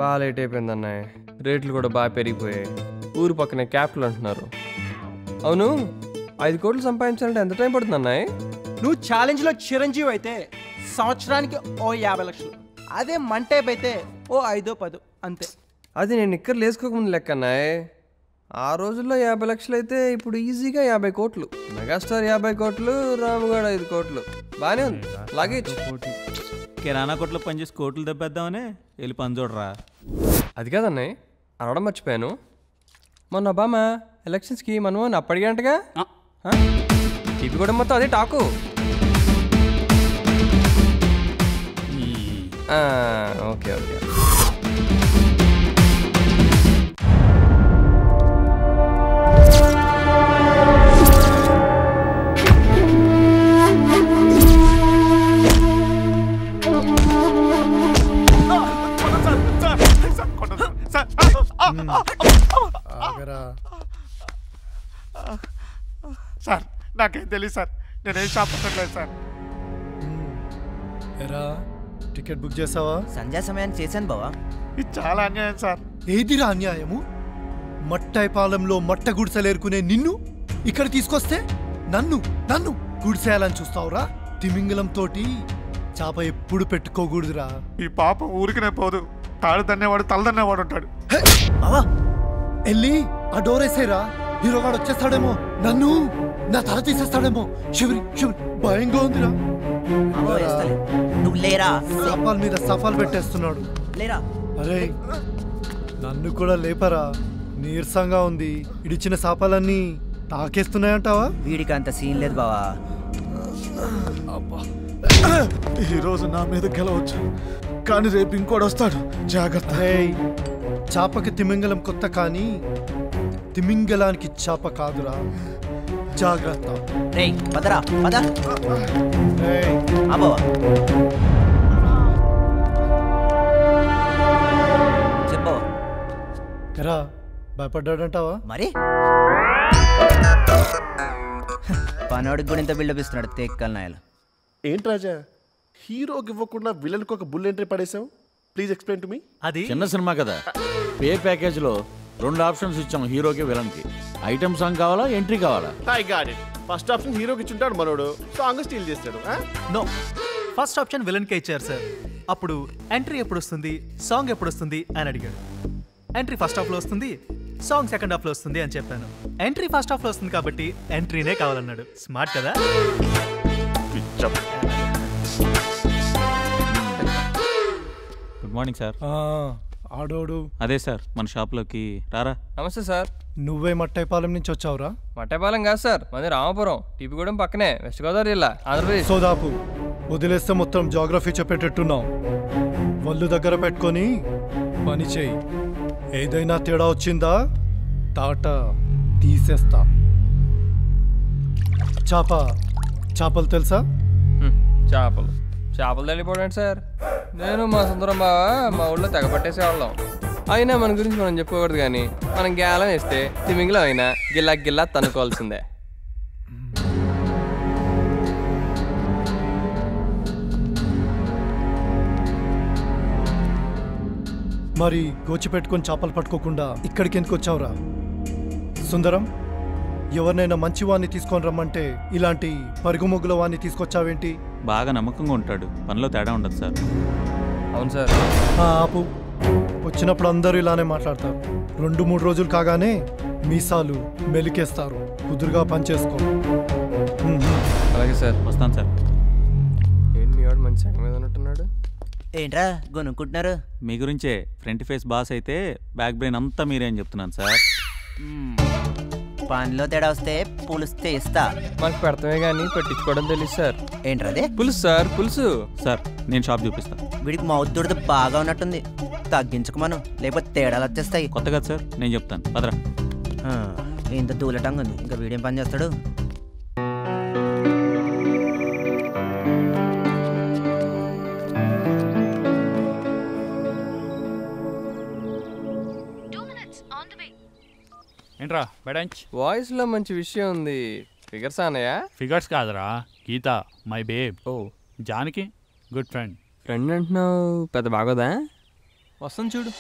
బాగా లేట్ అయిపోయింది అన్నయ్య. రేట్లు కూడా బాగా పెరిగిపోయాయి. ఊరు పక్కనే క్యాపిటల్ అంటున్నారు. అవును, 5 కోట్లు సంపాదించాలంటే ఎంత టైం పడుతుంది అన్నయ్య? నువ్వు ఛాలెంజ్లో చిరంజీవి అయితే సంవత్సరానికి ఓ 50 లక్షలు. అదే మంటేప్ అయితే ఓ 5-10 అంతే. అది నేను నిక్కర్లు వేసుకోకముందు లెక్క అన్నయ్య. ఆ రోజుల్లో 50 లక్షలు అయితే ఇప్పుడు ఈజీగా 50 కోట్లు. మెగాస్టార్ 50 కోట్లు, రాముగాడు 5 కోట్లు. బాగానే ఉంది. లాగేజ్ కిరాణా కొట్లో పనిచేసి కోట్లు దెబ్బేద్దామనే వెళ్ళి పని చూడరా. అది కాదన్నయ్య, అనడం మర్చిపోయాను. మొన్న ఒబామా ఎలక్షన్స్కి మనం అప్పటికంటగా టీపీ కూడా మొత్తం అదే టాకు. Okay okay. సార్ నాకేం తెలియదు సార్, నేనేం షాప్ పెట్టలేదు సార్. ఎరా టికెట్ బుక్ చేసావా? సంధ్యా సమయాన్ని చేశాను బావా. ఇది చాలా అన్యాయం సార్. ఏదిరా అన్యాయము? మట్టైపాలెంలో మట్ట గుడిసెలేరుకునే నిన్ను ఇక్కడ తీసుకొస్తే నన్ను నన్ను గుడిసేయాలని చూస్తావురా? తిమింగలం తోటి చాప ఎప్పుడు పెట్టుకోకూడదురా. ఈ పాపం ఊరికినే పోదు, తాడు దన్నేవాడు తల దన్నేవాడు ఉంటాడు. వెళ్ళి ఆ డోర్ వేసేరా, హీరోగాడు వచ్చేస్తాడేమో, నన్ను నా తల తీసేస్తాడేమో. శివరి శివరి భయంగా ఉందిరా. నువ్వు లేరా? సఫాల్ మీద సఫాల్ పెట్టేస్తున్నాడు. లేరా? అరే నన్ను కూడా లేపరా, నీరసంగా ఉంది. ఇడిచిన సాపాలన్నీ తాకేస్తున్నాయంటావా? వీడికి అంత సీన్ లేదు బావా. ఈరోజు నా మీద గెలవచ్చు, కానీ రేపు ఇంకోటి వస్తాడు, జాగ్రత్త. చాపకి తిమింగలం కొత్త, కానీ తిమింగలానికి చాప కాదురా, జాగ్రత్త. రేయ్ పదరా పద. బావా చెప్పు. ఎరా భయపడ్డాడంటావా? మరి పనోడికి కూడా ఇంత బిల్డప్ ఇస్తున్నాడు తేక్కల నాయలు. ఏంటి రాజా, హీరోకి ఇవ్వకుండా విలన్కి ఒక బుల్ ఎంట్రీ పడేసావు? Please explain to me. అది చిన్న సినిమా కదా, పే ప్యాకేజ్లో 2 ఆప్షన్స్ ఇచ్చాము, హీరోకి విలన్కి. ఐటమ్ సాంగ్ కావాలా, ఎంట్రీ కావాలా? I got it. First option హీరోకి ఇచ్చుంటాడు, మనోడు సాంగ్ స్టీల్ చేస్తాడు. నో, ఫస్ట్ ఆప్షన్ విలన్కే ఇచ్చారు సార్. అప్పుడు ఎంట్రీ ఎప్పుడు వస్తుంది, సాంగ్ ఎప్పుడు వస్తుంది అని అడిగాడు. ఎంట్రీ ఫస్ట్ హాఫ్లో వస్తుంది, సాంగ్ సెకండ్ హాఫ్లో వస్తుంది అని చెప్పాను. ఎంట్రీ ఫస్ట్ హాఫ్లో వస్తుంది కాబట్టి ఎంట్రీనే కావాలన్నాడు. స్మార్ట్ కదా? Good morning sir. ఆడోడు అదే సార్, మన షాప్లోకి రారా. నమస్తే సార్. నువ్వే మట్టైపాలెం నుంచి వచ్చావురా? మట్టపాలెం కాదు సార్, మాది రామాపురం, టీపీగూడెం పక్కనే, వెస్ట్ గోదావరి జిల్లా, ఆంధ్రప్రదేశ్. సోదాపు వదిలేస్తే మొత్తం జాగ్రఫీ చెప్పేటట్టున్నావు. వల్లు దగ్గర పెట్టుకొని పని చేయి. ఏదైనా తేడా వచ్చిందా తాట తీసేస్తా. చేపలు తెలుసా? చేపలు తెలియపోవడండి సార్. నేను మా సుందరం బావ మా ఊళ్ళో తెగ పట్టేసేవాళ్ళం. అయినా మన గురించి మనం చెప్పుకోకూడదు, కానీ మనం గేలం వేస్తే తిమింగిలో అయినా గిల్లా గిల్లా తనుకోవాల్సిందే. మరి గోచి పెట్టుకొని చేపలు పట్టుకోకుండా ఇక్కడికి ఎందుకు వచ్చావురా? సుందరం, ఎవరినైనా మంచి వాడిని తీసుకొని రమ్మంటే ఇలాంటి పరుగుమొగ్గుల వాడిని తీసుకొచ్చావేంటి? బాగా నమ్మకంగా ఉంటాడు, పనిలో తేడా ఉండదు సార్. అవును సార్. ఆపు. వచ్చినప్పుడు అందరూ ఇలానే మాట్లాడతారు. 2-3 రోజులు కాగానే మీసాలు మెలికేస్తారు. కుదురుగా పనిచేసుకో. అలాగే సార్. వస్తాను సార్. ఏంటి మీ వాడు మంచి సంగ మీద ఉన్నట్టున్నాడు? ఏంట్రా కొనుక్కుంటున్నారు? మీ గురించే. ఫ్రంట్ ఫేస్ బాస్ అయితే బ్యాక్ బ్రెయిన్ అంతా మీరే అని చెప్తున్నాను సార్. పనిలో తేడా వస్తే పులుస్తే ఇస్తా. మాకు పెడతామే కానీ పెట్టించుకోవడం తెలియదు సార్. ఏంట్రదే? పులుసు సార్, పులుసు. సార్ నేను షాప్ చూపిస్తా. వీడికి మౌత్ దుడత బాగా ఉన్నట్టుంది, తగ్గించుకోమను, లేకపోతే తేడాలు వచ్చేస్తాయి. కొత్త కదా సార్, నేను చెప్తాను పదరా. ఇంత దూలటంగా ఉంది, ఇంకా వీడేం పని చేస్తాడు? ఏంట్రా బెడంచ్? వాయిస్లో మంచి విషయం ఉంది. ఫిగర్స్ అన్నయ్య? ఫిగర్స్ కాదురా, Geetha my babe. Oh Janaki good friend. Friend అంటున్నావు, పెద్ద బాగోదా? వస్తుంది చూడు.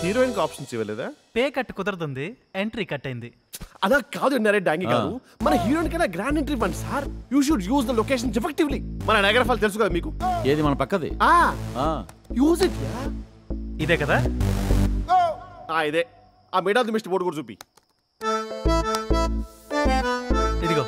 హీరోయిన్ కి ఆప్షన్స్ ఇవ్వలేదా? పే కట్ కుదరదుంది, ఎంట్రీ కట్ అయింది. అలా కాదు నరే డాంగి గారు, మన హీరోయిన్ కన్నా గ్రాండ్ ఎంట్రీ ఇవ్వండి sir. You should use the location effectively. మన నగర ఫాల్ తెలుసు కదా మీకు. ఏది మన పక్కది? Use it. ఇదే కదా? ఇదే. ఆ made of the mist board కూడా చూపి. ఇదిగో.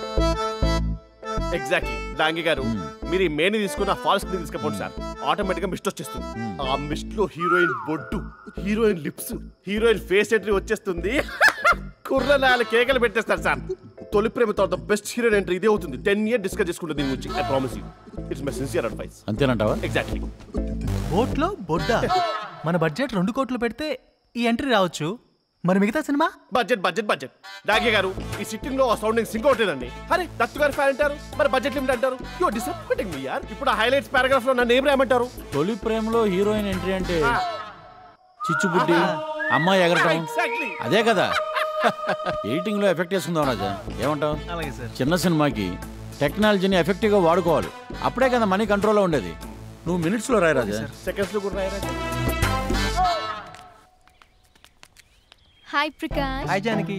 ఎగ్జాక్ట్లీ డాంగి గారు, మీరు ఈ మేని తీసుకుని ఆ ఫాల్స్ ని తీసుకపోండి సార్. ఆటోమేటిక్ గా మిస్ట్ వచ్చేస్తుంది. ఆ మిస్ట్ లో హీరోయిన్ బొడ్డు, heroine lips, heroine face entry వచ్చేస్తుంది. కుర్ర 4 కేకలు పెట్టేస్తారు సార్. తొలి ప్రేమతో ద బెస్ట్ హీరోయిన్ ఎంట్రీ ఇదే అవుతుంది. 10 years డిస్కస్ చేసుకుంటుంది దీని గురించి. I promise you, it's my sincere advice. అంతేనంటావా? ఎగ్జాక్ట్లీ. బోట్లో బొడ్డా? మన బడ్జెట్ 2 కోట్లు పెడితే ఈ ఎంట్రీ రావచ్చు. మరి మిగతా సినిమా? Budget budget budget. డాగే గారు, ఈ సిట్టింగ్ లో సౌండింగ్ సింక్ అవుతుందండి. అరే దత్తు గారు ఫ్యాన్ అంటారు, మరి బడ్జెట్ లిమిట్ అంటారు. యు ఆర్ డిసప్పాయింటింగ్ మీ యార్. ఇప్పుడు ఆ హైలైట్స్ పారాగ్రాఫ్ లో నన్ను ఏం రాయమంటారు? తొలి ప్రేమలో హీరోయిన్ ఎంట్రీ అంటే చిచ్చుబుడ్డి, అమ్మాయి ఎగరటం, అదే కదా. ఎడిటింగ్ లో ఎఫెక్ట్ వేసుకుందాం రాజా, ఏమంటావు? అలాగే సార్. చిన్న సినిమాకి టెక్నాలజీని ఎఫెక్టివ్ గా వాడుకోవాలి. అప్పుడే కదా మనీ కంట్రోల్లో ఉండేది. నువ్వు మినిట్స్ లో రాయి రాజా. సెకండ్స్ లో కూడా రాయి Raja. Hi Prakash. Hi Janaki.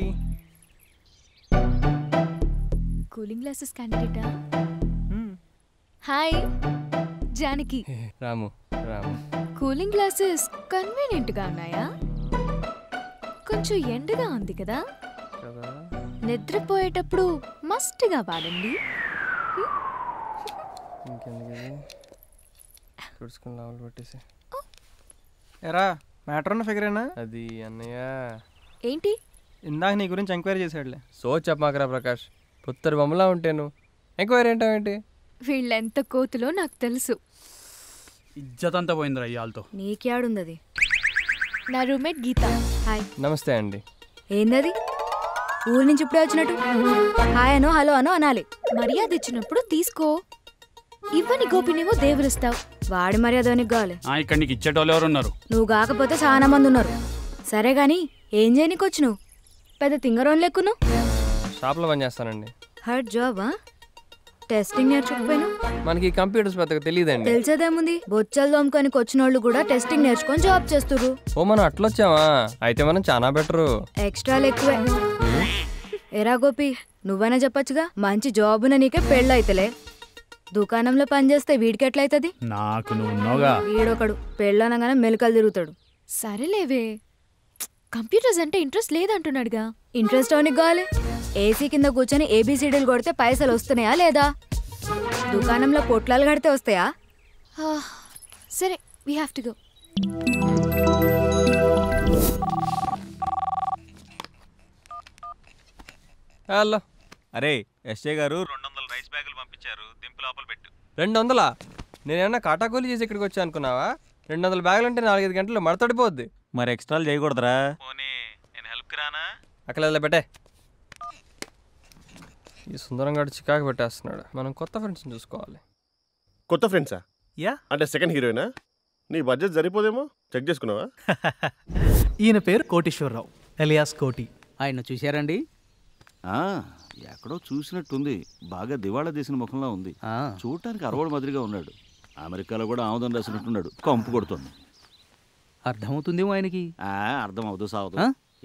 Cooling glasses క్యాండిడేటా? Hi Janaki. Ramu Ramu. Cooling glasses convenient గా ఉన్నాయా? కొంచెం ఎండగా ఉంది కదా, నిద్రపోయేటప్పుడు మస్ట్ గా వాడండి. ఎరా మ్యాటర్ ఉన్న ఫిగరేనా? అది అన్నయ్య. ఏంటి? ఇందాక నీ గురించి ఎంక్వైరీ చేశాడులే. సో చెప్పమాకరా ప్రకాష్, పుత్తరు బొమ్మలా ఉంటాను. ఎంక్వైరీ ఏంటావేంటి? వీళ్ళెంత కోతులో నాకు తెలుసు. ఇజ్జత్ అంతా పోయిందిరా ఇయాలతో. నీకేడుందది? నా రూమ్మేట్ గీత. హాయ్. నమస్తే అండి. ఏందది? ఊరి నుంచి ఇప్పుడే వచ్చినట్టు హాయ్ అనో హలో అనో అనాలి. మర్యాద ఇచ్చినప్పుడు తీసుకో. ఇవ్వని గోపినేమో దేవులిస్తావు. వాడి మర్యాద నీకు కావాలి. ఇక్కడ నీకు ఇచ్చేటోళ్ళు ఎవరు ఉన్నారు? నువ్వు కాకపోతే చాలా మంది ఉన్నారు. సరే గాని ఏం చేయనీకొచ్చు నువ్వు? పెద్ద తింగరోన్ లెక్కును. షాప్లో పని చేస్తానండి. హర్డ్ జాబా? టెస్టింగ్ నేర్చుకోపోయినా? మనకి కంప్యూటర్స్ పెద్దగా తెలియదండి. తెలిసేదేముంది, బొచ్చలు దోమకానికి వచ్చిన వాళ్ళు కూడా టెస్టింగ్ నేర్చుకొని జాబ్ చేస్తుర్రు. ఓ మనం అట్లొచ్చావా? అయితే మనం చాలా బెటరు. ఎక్స్ట్రాలు ఎక్కువే. ఎరా గోపి, నువ్వైనా చెప్పచ్చుగా, మంచి జాబున నీకే పెళ్ళైతలే. దుకాణంలో పనిచేస్తే వీడికి ఎట్లయితది? నాకు నువ్వుగా. వీడొకడు పెళ్ళనగానే మెలకలు తిరుగుతాడు. సరేలేవే, కంప్యూటర్స్ అంటే ఇంట్రెస్ట్ లేదంటున్నాడుగా. ఇంట్రెస్ట్ అవనికి కావాలి. ఏసీ కింద కూర్చొని ఏబిసిడీలు కొడితే పైసలు వస్తున్నాయా లేదా? దుకాణంలో పొట్లాలు కడితే వస్తాయా? సరే, we have to go. Hello. అరే ఎస్ఏ గారు 200 రైస్ బ్యాగులు పంపించారు, దింపు లోపల పెట్టు. 200? నేనేమన్నా కాటాకూలి చేసి ఇక్కడికి వచ్చా అనుకున్నావా? 200 బ్యాగులు అంటే 4-5 గంటలు మడతడిపోద్ది. మరి ఎక్స్ట్రాలు చేయకూడదురా? పోనీ నేను హెల్ప్కి రానా? అక్కడ పెట్టే. ఈ సుందరం గారు చికాకు పెట్టేస్తున్నాడు. మనం కొత్త ఫ్రెండ్స్ని చూసుకోవాలి. కొత్త ఫ్రెండ్సా? యా. అంటే సెకండ్ హీరోయినా? నీ బడ్జెట్ సరిపోదేమో, చెక్ చేసుకున్నావా? ఈయన పేరు కోటీశ్వరరావు ఎలియాస్ కోటి. ఆయన చూశారండి? ఎక్కడో చూసినట్టుంది. బాగా దివాళా తీసిన ముఖంలో ఉంది. చూడటానికి అరవడు మాదిరిగా ఉన్నాడు. అమెరికాలో కూడా ఆముదం రాసినట్టున్నాడు. కంపు కొడుతుంది. అర్థమవుతుందేమో ఆయనకి. అర్థం అవుతూ సాగుతూ.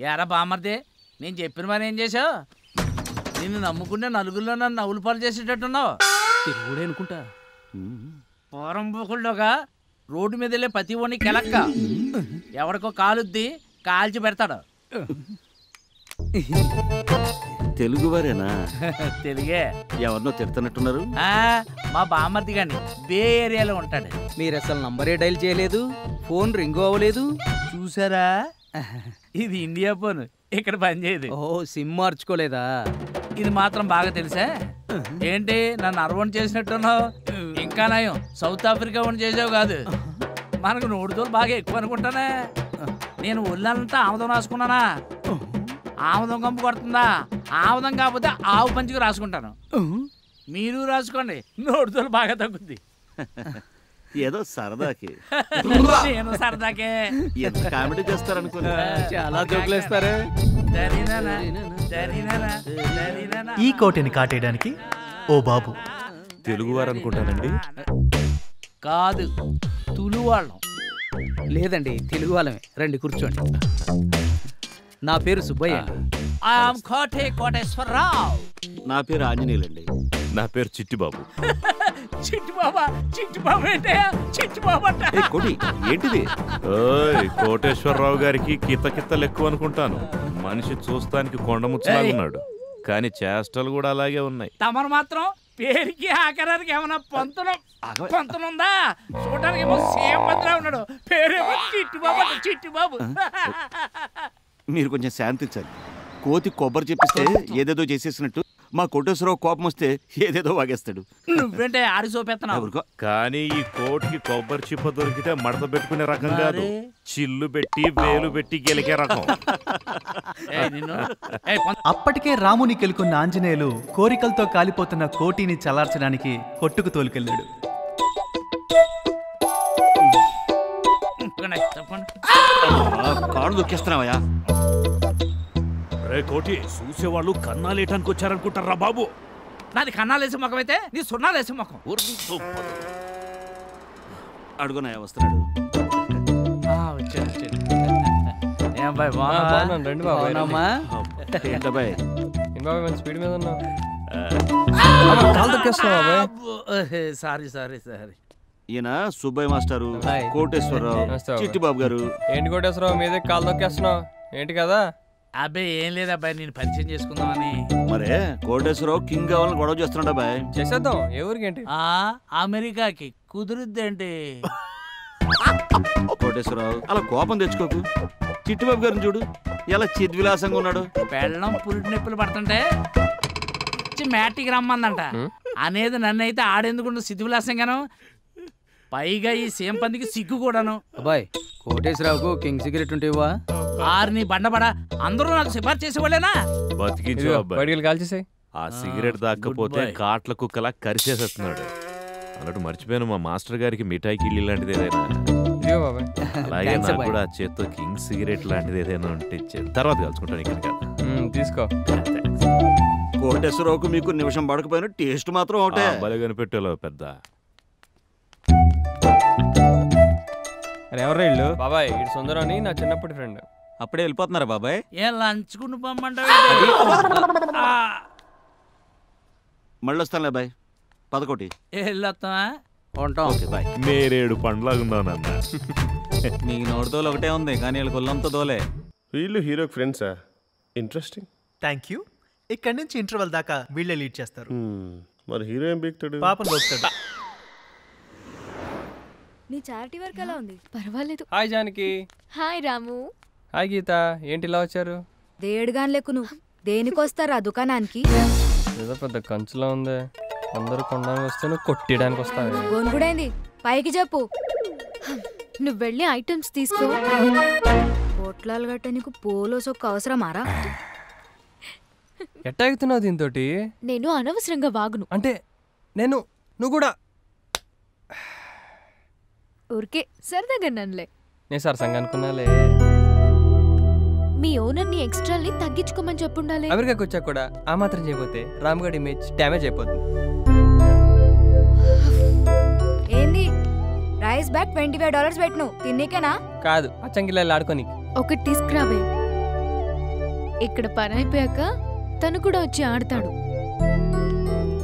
యారా బామర్దే, నేను చెప్పిన మరి ఏం చేశావు? నిన్ను నమ్ముకుంటే నలుగురిలో నన్ను నవ్వులు పాలు చేసేటట్టున్నావు. తిరుగుడే అనుకుంటా. పోరంబోకుల్లోగా రోడ్డు మీద వెళ్ళే ప్రతి ఒడిని కెలక్క ఎవరికో కాలుద్ది కాల్చి పెడతాడు. తెలుగువారేనా? తెలుగే. ఎవరినో తిడుతున్నట్టున్నారు. మా బామర్ది గాని బే ఏరియాలో ఉంటాడు. మీరు అసలు నంబరే డైల్ చేయలేదు, ఫోన్ రింగ్ అవ్వలేదు. చూసారా? ఇది ఇండియా ఫోన్, ఇక్కడ పనిచేయదు. ఓ, సిమ్ మార్చుకోలేదా? ఇది మాత్రం బాగా తెలుసా? ఏంటి నన్ను అరవణ చేసినట్టున్నావు? ఇంకా నయం సౌత్ ఆఫ్రికా వన్ చేసావు కాదు. మనకు నోటితోలు బాగా ఎక్కువ అనుకుంటానే. నేను ఒళ్ళంతా ఆముదం రాసుకున్నానా? ఆముదం కంపు కొడుతుందా? ఆముదం కాకపోతే ఆవు పంచికి రాసుకుంటాను. మీరు రాసుకోండి, నోటితోలు బాగా తగ్గుద్ది. ఏదో సరదాకి నేను సరదాకే ఎంత కామెడీ చేస్తారనుకున్నా. చాలా జోకులేస్తారు. ఈ కోటిని కాటేయడానికి ఓ బాబు తెలుగువారు అనుకుంటానండి. కాదు, తులువాళ్ళం. లేదండి, తెలుగు వాళ్ళమే. రండి కూర్చోండి. నా పేరు సుబ్బయ్య. కోటేశ్వరరావు. నా పేరు ఆంజనేయులండి. నా పేరు చిట్టిబాబు. చిట్టిబాబు ఏంటే? చిట్టిబాబు కోటి ఏంటిది? కోటేశ్వరరావు గారికి కిత్తకిత్తలు ఎక్కువ అనుకుంటాను. మనిషి చూస్తానికి కొండముచ్చలాగా ఉన్నాడు, కానీ చేష్టలు కూడా అలాగే ఉన్నాయి. తమరు మాత్రం పేరుకి ఆకారానికి ఏమన్నా పొంతనుందా? చూడటానికి ఏమో సేమ్ పత్రా ఉన్నాడు. పేరేమో చిట్టిబాబు. మీరు కొంచెం శాంతించాలి. కోతి కొబ్బరి చెప్పిస్తే ఏదేదో చేసేసినట్టు మా కోటేశ్వరరావు కోపం వస్తే ఏదేదో వాగేస్తాడు. నువ్వేంటే ఆడి సోపెత్తనావు? కానీ ఈ కోటికి కొబ్బరి చిప్ప దొరికితే మడత పెట్టుకునే రకం కాదు, చిల్లు పెట్టి వేలు పెట్టి గెలికే రకం. అప్పటికే రాముని కెలుకున్న ఆంజనేయులు కోరికలతో కాలిపోతున్న కోటిని చలార్చడానికి కొట్టుకు తోలుకెళ్ళాడు. కాళ్ళు దొక్కేస్తున్నావయ్యా. రే కోటి, చూసేవాళ్ళు కన్నాలేయటానికి వచ్చారనుకుంటారా బాబు? నాది కన్నాలేసే ముఖం అయితే నీ సున్నాలేసే ముఖం. అడుగునాయా వస్తున్నాడు. ఏం బాయ్ స్పీడ్ మీద ఉన్నావు. సారీ. ఈయన సుబ్బయ్య మాస్టారు, కోటేశ్వరరావు, చిట్టిబాబు గారు. ఏంటి కోటేశ్వరరావు మీదే కాలు తొక్కేస్తున్నావు ఏంటి కదా? అబ్బాయి ఏం లేదు అబ్బాయి, నేను పరిచయం చేసుకుందామని. మరే కోటేశ్వరరావు కింగ్ కావాలని గొడవ చేస్తున్నాడు అబ్బాయి. చేసేద్దాం. ఏ ఊరికేంటి? అమెరికాకి. కుదురుద్దేంటి? కోటేశ్వరరావు అలా కోపం తెచ్చుకోకు. చిట్టిబాబు గారిని చూడు ఎలా చిద్విలాసంగా ఉన్నాడు. పెళ్ళం పురిటి నొప్పులు పడుతుంటే మ్యాటికి రమ్మందంట అనేది నన్నైతే ఆడేందుకు సిద్ధివిలాసంగాను. పైగా ఈ సేంపందికి సిగ్గు కూడాను. అబ్బాయి కోటేశ్వరరావుకు కింగ్ సిగరెట్ ఉంటేవా? ఆర్ని బండబడా అందరూ నాకు సిఫార్సు చేసేవాళ్ళేనా? బతికించు బయటికి కాల్చేసాయి. ఆ సిగరెట్ దాక్కపోతే కాట్ల కుక్కలా కరిచేసేస్తున్నాడు. అన్నట్టు మర్చిపోయాను, మా మాస్టర్ గారికి మిఠాయి కిళ్ళి లాంటిది ఏదైనా. అలాగే నాకు కూడా ఆ చేత్తో కింగ్ సిగరెట్ లాంటిది ఏదైనా ఉంటే ఇచ్చేది. తర్వాత కలుసుకుంటాను. ఇక్కడ తీసుకో. కోటేశ్వరరావుకు మీకు నిమిషం పడకపోయినా టేస్ట్ మాత్రం ఒకటే. భలే కనిపెట్టేలో పెద్ద. ఎవరు ఇల్లు? బాబాయ్ ఇటు సుందరం అని నా చిన్నప్పటి ఫ్రెండ్. అప్పుడే వెళ్ళిపోతున్నారా బాబాయ్? ఏం లంచుకుని పొమ్మంటావు? మళ్ళీ వస్తానులే బాయ్. 11 వెళ్ళొస్తావా? ఉంటాం. నేరేడు పండ్లాగున్నానన్నా. నీ నోటితోలు ఒకటే ఉంది, కానీ వీళ్ళ కొల్లంతో దోలే. వీళ్ళు హీరోకి ఫ్రెండ్సా? ఇంట్రెస్టింగ్. Thank you. ఇక్కడి నుంచి ఇంటర్వెల్ దాకా వీళ్ళే లీడ్ చేస్తారు. మరి హీరో ఏం బీక్తాడు? పాపం దొరుకుతాడు. నీ చారిటీ వర్క్ ఎలా ఉంది? పర్వాలేదు. హాయ్ జానకి. హాయ్ రాము. హాయ్ గీత. ఏంటి ఇలా వచ్చారు? దేడుగాని లెక్కు నువ్వు దేనికొస్తారా దుకాణానికి? ఏదో పెద్ద కంచులో ఉంది. అందరూ కొనడానికి వస్తే నువ్వు కొట్టడానికి వస్తావు. గొనుగుడైంది పైకి చెప్పు. నువ్వు వెళ్ళి ఐటమ్స్ తీసుకో. పొట్లాలు గట్ట నీకు పోలో సొక్క అవసరమారా? ఎట్టాగుతున్నావు దీంతో? నేను అనవసరంగా వాగును. అంటే నువ్వు కూడా ఊరికే సరదాగా నన్నులే. నేను సరసంగా అనుకున్నాలే. మీ ఓనర్ని ఎక్స్ట్రాల్ని తగ్గించుకోమని చెప్పుండాలి. అమెరికాకి వచ్చాక కూడా ఆ మాత్రం చేయకపోతే రామ్గఢ్ ఇమేజ్ డ్యామేజ్ అయిపోతుంది. ఏంది రైస్ బ్యాగ్ $25 పెట్టు తిన్నికేనా? కాదు, అచ్చంగిల్లా ఆడుకోనికి. ఒకటి తీసుకురావే. ఇక్కడ పని అయిపోయాక తను కూడా వచ్చి ఆడతాడు.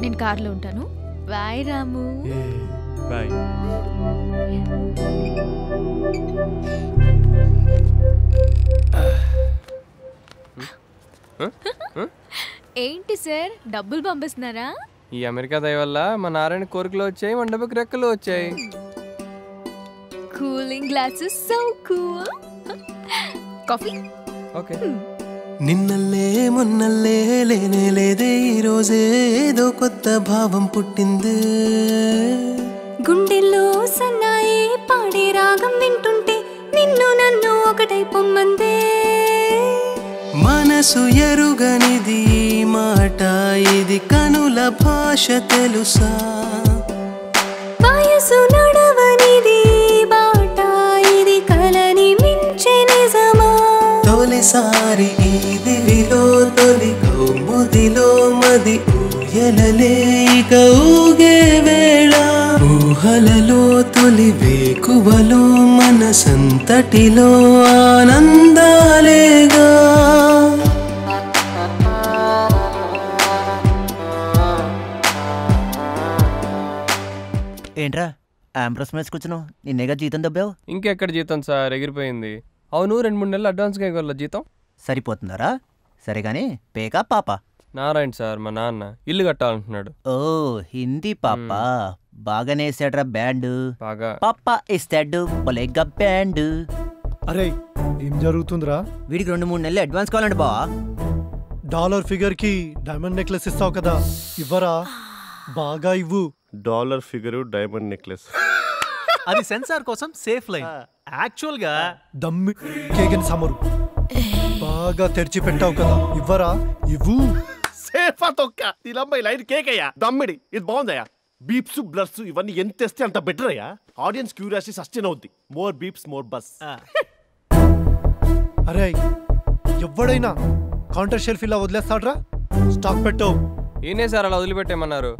నేను కార్లో ఉంటాను. బాయ్ రాము. బాయ్. ఏంటి సార్ డబ్బులు పంపిస్తున్నారా? ఈ అమెరికా దయ వల్ల మా నారాయణ కోరికలు వచ్చాయి, మండపకి రెక్కలు వచ్చాయి. Cooling glasses so cool. Coffee? Okay. నిన్నలే మొన్నలే లేనే లేదే, ఈ రోజే ఏదో కొత్త భావం పుట్టింది. గుండెల్లో సన్నాయి పాడే రాగం వింటుంటే నిన్ను నన్ను ఒకటై పొమ్మందే. మనసు ఎరుగనిది మాట, ఇది కనుల భాష తెలుసా? వయసు నడవని ఇది బాట ఇది కలని మించి నిజమా తొలిసారి ఈ దివిలో తొలి కౌముదిలో మది ఊయలలే ఇక ఊగే వేళ ఊహలలో తొలి వేకువలో మనసంతటిలో ఆనందాలేగా ఏంట్రా ఆంప్రస్ మ్యాచ్ కూర్చున్నావు నిన్నేగా జీతం దబ్బావు ఇంకెక్కడ జీతం సార్ ఎగిరిపోయింది. అవును 2-3 నెలలు అడ్వాన్స్గా ఇవ్వాలి జీతం. సరిపోతుందారా? సరే కానీ పేకా పాప నారాయణ సార్ మా నాన్న ఇల్లు కట్టాలంటున్నాడు. ఓ హిందీ పాప బాగానే వేసాడ్రా బ్యాండ్. బాగా పాప ఇస్తాడు బలేగా బ్యాండ్. అరే ఏం జరుగుతుందిరా? వీడికి 2-3 నెలలు అడ్వాన్స్ కావాలండి బావా. డాలర్ ఫిగర్ కి డైమండ్ నెక్లెస్ ఇస్తావు కదా, ఇవ్వరా? బాగా ఇవ్వు. డాలర్ ఫిగరు డైమండ్ నెక్లెస్ అది సెన్సార్ కోసం సేఫ్ లైన్. యాక్చువల్ గా దమ్మి కేగని సమరు బాగా తెరిచి పెట్టావు కదా, ఇవ్వరా? ఇవ్వు. సేఫా తొక్క దీనమ్మాయి లైన్ కేక్ అయ్యా. దమ్మిడి ఇది బాగుందయ్యా. బీప్స్ బ్లర్స్ ఇవన్నీ ఎంత తెస్తే అంత బెటర్ అయ్యా. ఆడియన్స్ క్యూరియాసిటీ సస్టైన్ అవుద్ది. More బీప్స్ more bus. అరే ఎవడైనా కౌంటర్ షెల్ఫ్ ఇలా వదిలేస్తాడ్రా? స్టాక్ పెట్టావు. ఈయనే సార్ అలా వదిలిపెట్టేమన్నారు.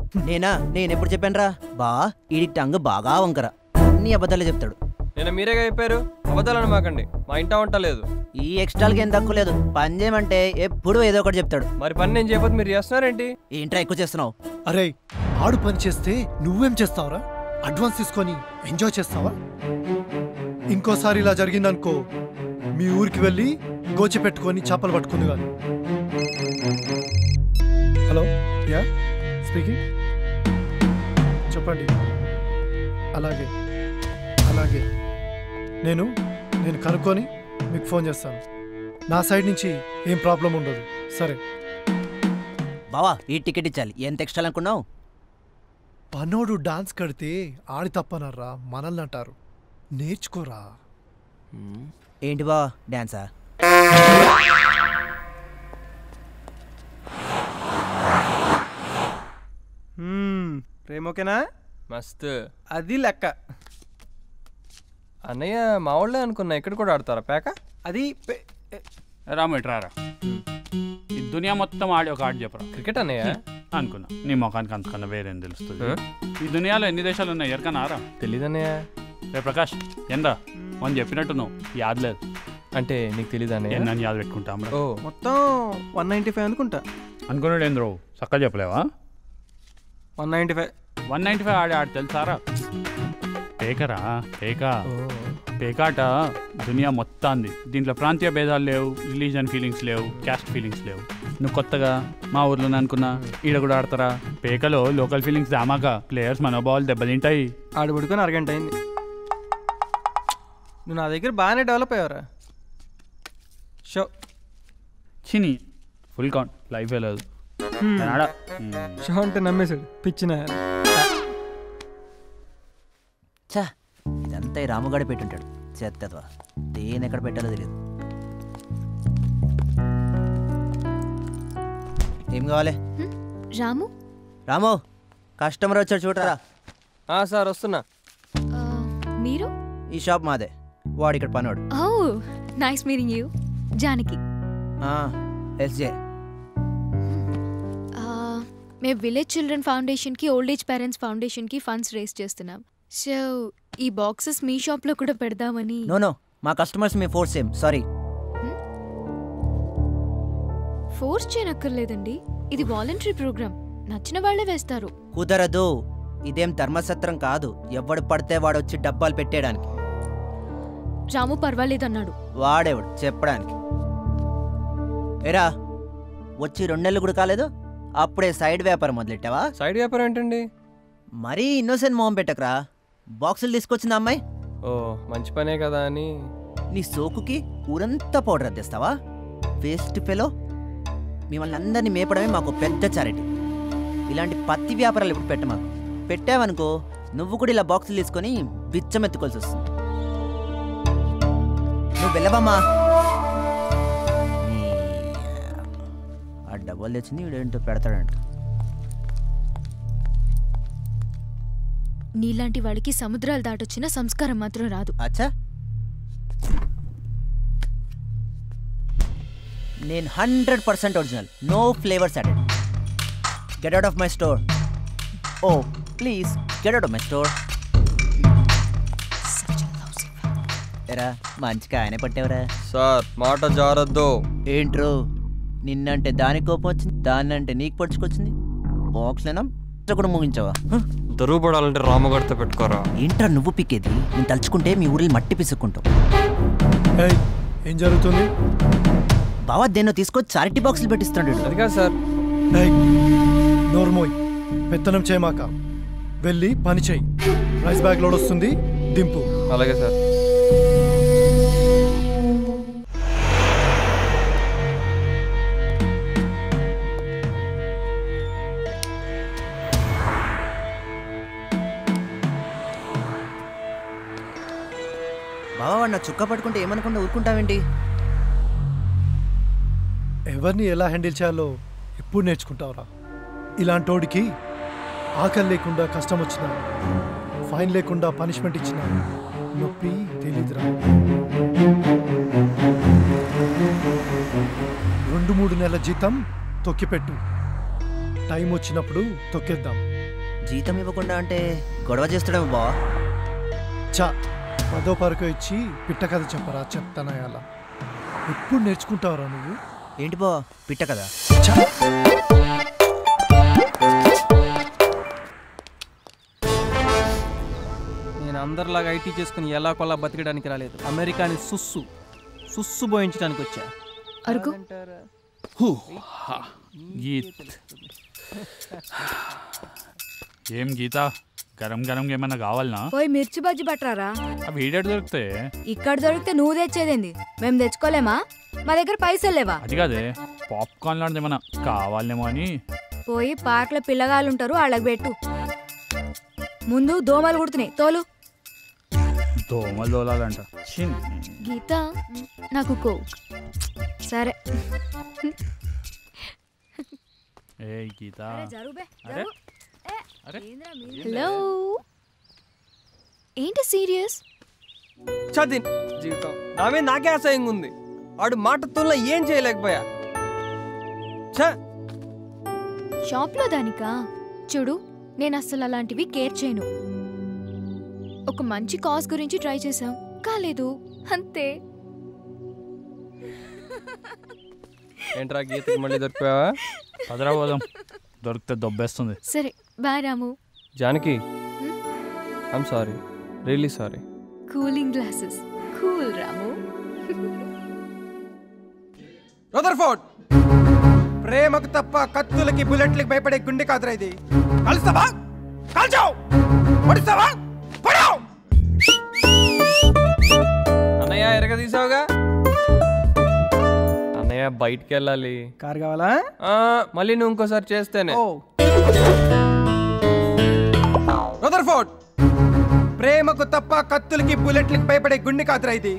నేనెప్పుడు చెప్పానురా బా ఈడి టంగ్ బాగా వంకర, అన్ని అబద్ధాలే చెప్తాడు. నేను మీరేగా చెప్పారు అబద్ధాలని మాకండి, మా ఇంట వంట లేదు. ఈ ఎక్స్ట్రాలకి ఏం తక్కువ లేదు. పని చేయమంటే ఎప్పుడు ఏదో ఒకటి చెప్తాడు. మరి పని నేను చేయకపోతే మీరు చేస్తున్నారేంటి? ఏంట్రా ఎక్కువ చేస్తున్నావు? అరే ఆడు పని చేస్తే నువ్వేం చేస్తావురా? అడ్వాన్స్ తీసుకొని ఎంజాయ్ చేస్తావా? ఇంకోసారి ఇలా జరిగిందనుకో మీ ఊరికి వెళ్ళి గోచి పెట్టుకొని చేపలు పట్టుకుంది కానీ. Hello yeah speaking. చెప్పండి. అలాగే అలాగే నేను కనుక్కొని మీకు ఫోన్ చేస్తాను. నా సైడ్ నుంచి ఏం ప్రాబ్లం ఉండదు. సరే బావా ఈ టికెట్ ఇచ్చాలి. ఎంత ఎక్స్ట్రా అనుకున్నావు? పనోడు డాన్స్ కడితే ఆడి తప్పనర్రా మనల్ని అంటారు. నేర్చుకోరా. ఏంటి బా డాన్సా? ప్రేమోకేనా? మస్తు. అది లెక్క. అన్నయ్య మా వాళ్ళే అనుకున్నా, ఇక్కడ కూడా ఆడతారా పేక? అది రాము ఇట్రారా. ఈ దునియా మొత్తం ఆడి ఒక ఆట చెప్పరా. క్రికెట్ అన్నయ్య అనుకున్నా. నీ ముఖానికి అంతకన్నా వేరేం తెలుస్తుంది. ఈ దునియాలో ఎన్ని దేశాలు ఉన్నాయి ఎరకనా రా? తెలీదన్నయ్య. రే ప్రకాష్ ఎందా మనం చెప్పినట్టు నువ్వు యాదలేదు అంటే నీకు తెలీదు అన్నయ్య. నన్ను యాద పెట్టుకుంటా. మొత్తం 195 అనుకుంటా. అనుకున్నాడు ఏంద్రో చక్కగా చెప్పలేవా? 195 ఆడి తెలుసారా? పేకరా పేకాట దునియా మొత్తాంది. దీంట్లో ప్రాంతీయ భేదాలు లేవు, రిలీజన్ ఫీలింగ్స్ లేవు, క్యాస్ట్ ఫీలింగ్స్ లేవు. నువ్వు కొత్తగా మా ఊర్లోనే అనుకున్నా ఈడ కూడా ఆడతారా? పేకలో లోకల్ ఫీలింగ్స్ దామాక ప్లేయర్స్ మనోభావాలు దెబ్బతింటాయి. ఆడబడుకొని అరగంట అయింది. నువ్వు నా దగ్గర బాగానే డెవలప్ అయ్యావరా. షో చిని ఫుల్ కౌంట్ లైఫే లేదు. షో అంటే నమ్మేశాడు పిచ్చిన. చా ఇదంతా ఈ రాముగాడే పెట్టుంటాడు. చేత్తవా దేని ఎక్కడ పెట్టాలో తెలియదు. ఏం కావాలి? రాము కస్టమర్ వచ్చాడు చూడరా. సార్ వస్తున్నా. మీరు? ఈ షాప్ మాదే. వాడు ఇక్కడ పనోడు. Nice meeting you. Janaki. SJ. మేము విలేజ్ చిల్డ్రన్ ఫౌండేషన్కి ఓల్డ్ ఏజ్ పేరెంట్స్ ఫౌండేషన్కి ఫండ్స్ రేస్ చేస్తున్నాం. సో ఈ బాక్సెస్ మీ షాప్లో కూడా పెడదామని. నో మా కస్టమర్స్ మీ ఫోర్స్ సేమ్. సారీ. ఫోర్స్ చేయనక్కర్లేదండి, ఇది వాలంటరీ ప్రోగ్రామ్. నచ్చిన వాళ్ళే వేస్తారు. కుదరదు. ఇదేం ధర్మసత్రం కాదు ఎవడు పడితే వాడు వచ్చి డబ్బాలు పెట్టేయడానికి. రాము పర్వాలేదన్నాడు. వాడేవాడు చెప్పడానికి. ఏరా వచ్చి 2 నెలలు కూడా కాలేదు అప్పుడే సైడ్ వ్యాపారం మొదలెట్టావా? సైడ్ వ్యాపారం ఏంటండి? మరీ ఇన్నోసెంట్ మొహం పెట్టకరా. బాక్సులు తీసుకొచ్చింది అమ్మాయి. మంచి పనే కదా అని. నీ సోకుకి ఊరంతా పౌడర్ అద్దేస్తావా? Waste fellow. మిమ్మల్ని అందరినీ మేపడమే మాకు పెద్ద చారిటీ. ఇలాంటి పత్తి వ్యాపారాలు ఎప్పుడు పెట్టమాకు. పెట్టావనుకో నువ్వు కూడా ఇలా బాక్సులు తీసుకొని బిచ్చమెత్తుకోవాల్సి వస్తుంది. నువ్వు వెళ్ళవమ్మా. ఆ డబ్బులు తెచ్చింది వీడేంటో పెడతాడంట. నీలాంటి వాళ్ళకి సముద్రాలు దాటొచ్చిన సంస్కారం మాత్రం రాదు. అచ్చా, నేను 100% original, no flavours added. Get out of my store. Oh please get out of my store. ఎరా మంచిగా ఆయనే పట్టావురా. సార్ మాట జారద్దు. ఏంట్రో నిన్నంటే దానికి కోపం వచ్చింది, దాన్నంటే నీకు పడుచుకొచ్చింది. బాక్స్లేనా కూడా ముగించావా? దరువు పడాలంటే రామగడితో పెట్టుకోరా. ఏంట్రా నువ్వు పిక్కేది? నేను తలుచుకుంటే మీ ఊరిలో మట్టి పిసుక్కుంటావు. ఏం జరుగుతుంది? బావా దేన్నో తీసుకొచ్చి చారిటీ బాక్సులు పెట్టిస్తున్నాడు. అది కాదు సార్. నోర్మోయ్, పెత్తనం చేయమాక, వెళ్ళి పని చేయి. రైస్ బ్యాగ్ లోడ్ వస్తుంది, దింపు. అలాగే సార్. బావా వాడు నా చుక్క పట్టుకుంటే ఏమనుకుంటా ఊరుకుంటావేంటి? ఎవరిని ఎలా హ్యాండిల్ చేయాలో ఎప్పుడు నేర్చుకుంటావురా? ఇలాంటోడికి ఆకలి లేకుండా కష్టం వచ్చినా, ఫైన్ లేకుండా పనిష్మెంట్ ఇచ్చినా నొప్పి తెలీదురా. 2-3 నెలల జీతం తొక్కిపెట్టు, టైం వచ్చినప్పుడు తొక్కేద్దాం. జీతం ఇవ్వకుండా అంటే గొడవ చేస్తాడేమో బావా. చా 10వ పరకు ఇచ్చి పిట్ట కథ చెప్పరా చెప్తానయాల. ఎప్పుడు నేర్చుకుంటావురా నువ్వు? ఏంటి బావా పిట్ట కదా? నేను అందరిలాగా ఐటీ చేసుకుని ఎలా కొలా బతికడానికి రాలేదు. అమెరికాని సుస్సు పోయించడానికి వచ్చా. అరుగు. ఏం గీత, గరం గరం ఏమన్నా కావాలనా? పోయి మిర్చి బజ్జి పట్టరారా. అవి ఈడెట్ దొరుకుతాయి? ఇక్కడ దొరికితే నువ్వు తెచ్చేదేంది? మేము తెచ్చుకోలేమా? మా దగ్గర పైసలు లేవా? అది కాదే, పాప్కార్న్ లాంటిది ఏమన్నా కావాలేమో అని. పోయి పార్క్లో పిల్లగాళ్ళు ఉంటారు, వాళ్ళకి పెట్టు. ముందు దోమలు కుడుతున్నాయి, తోలు. దోమలు దోలాలంట. గీత నాకు కోక్. సరే. ఏ గీత, హలో ఏంటి సీరియస్? చదిన్ జీవితం నా మీద నాకే అసహ్యంగా ఉంది. వాడు మాటతో ఏం చేయలేకపోయా. షాప్లో దానికా? చూడు, నేను అస్సలు అలాంటివి కేర్ చేయను. ఒక మంచి కాజ్ గురించి ట్రై చేసాం, కాలేదు, అంతే. ఏంట్రా గీతకి మళ్ళీ దొరికిపోయావా? హైదరాబాదం దొరికితే దొబ్బేస్తుంది. సరే bye Ramu. Janaki, I'm sorry, really sorry. Cooling glasses cool Ramu. Rutherford, ప్రేమకు తప్ప కత్తులకి బుల్లెట్లకి భయపడే గుండె కాదురా ఇది. కలుస్తావా? కాల్చావు. పడిస్తావా? పడావు. అన్నయ్య ఎరగ తీసావుగా. అన్నయ్య బయటికి వెళ్ళాలి. కారు కావాలా? మళ్ళీ నువ్వు ఇంకోసారి చేస్తేనే. రదర్ఫోర్డ్, ప్రేమకు తప్ప కత్తులకి బుల్లెట్లకి భయపడే గుండె కాదురా ఇది.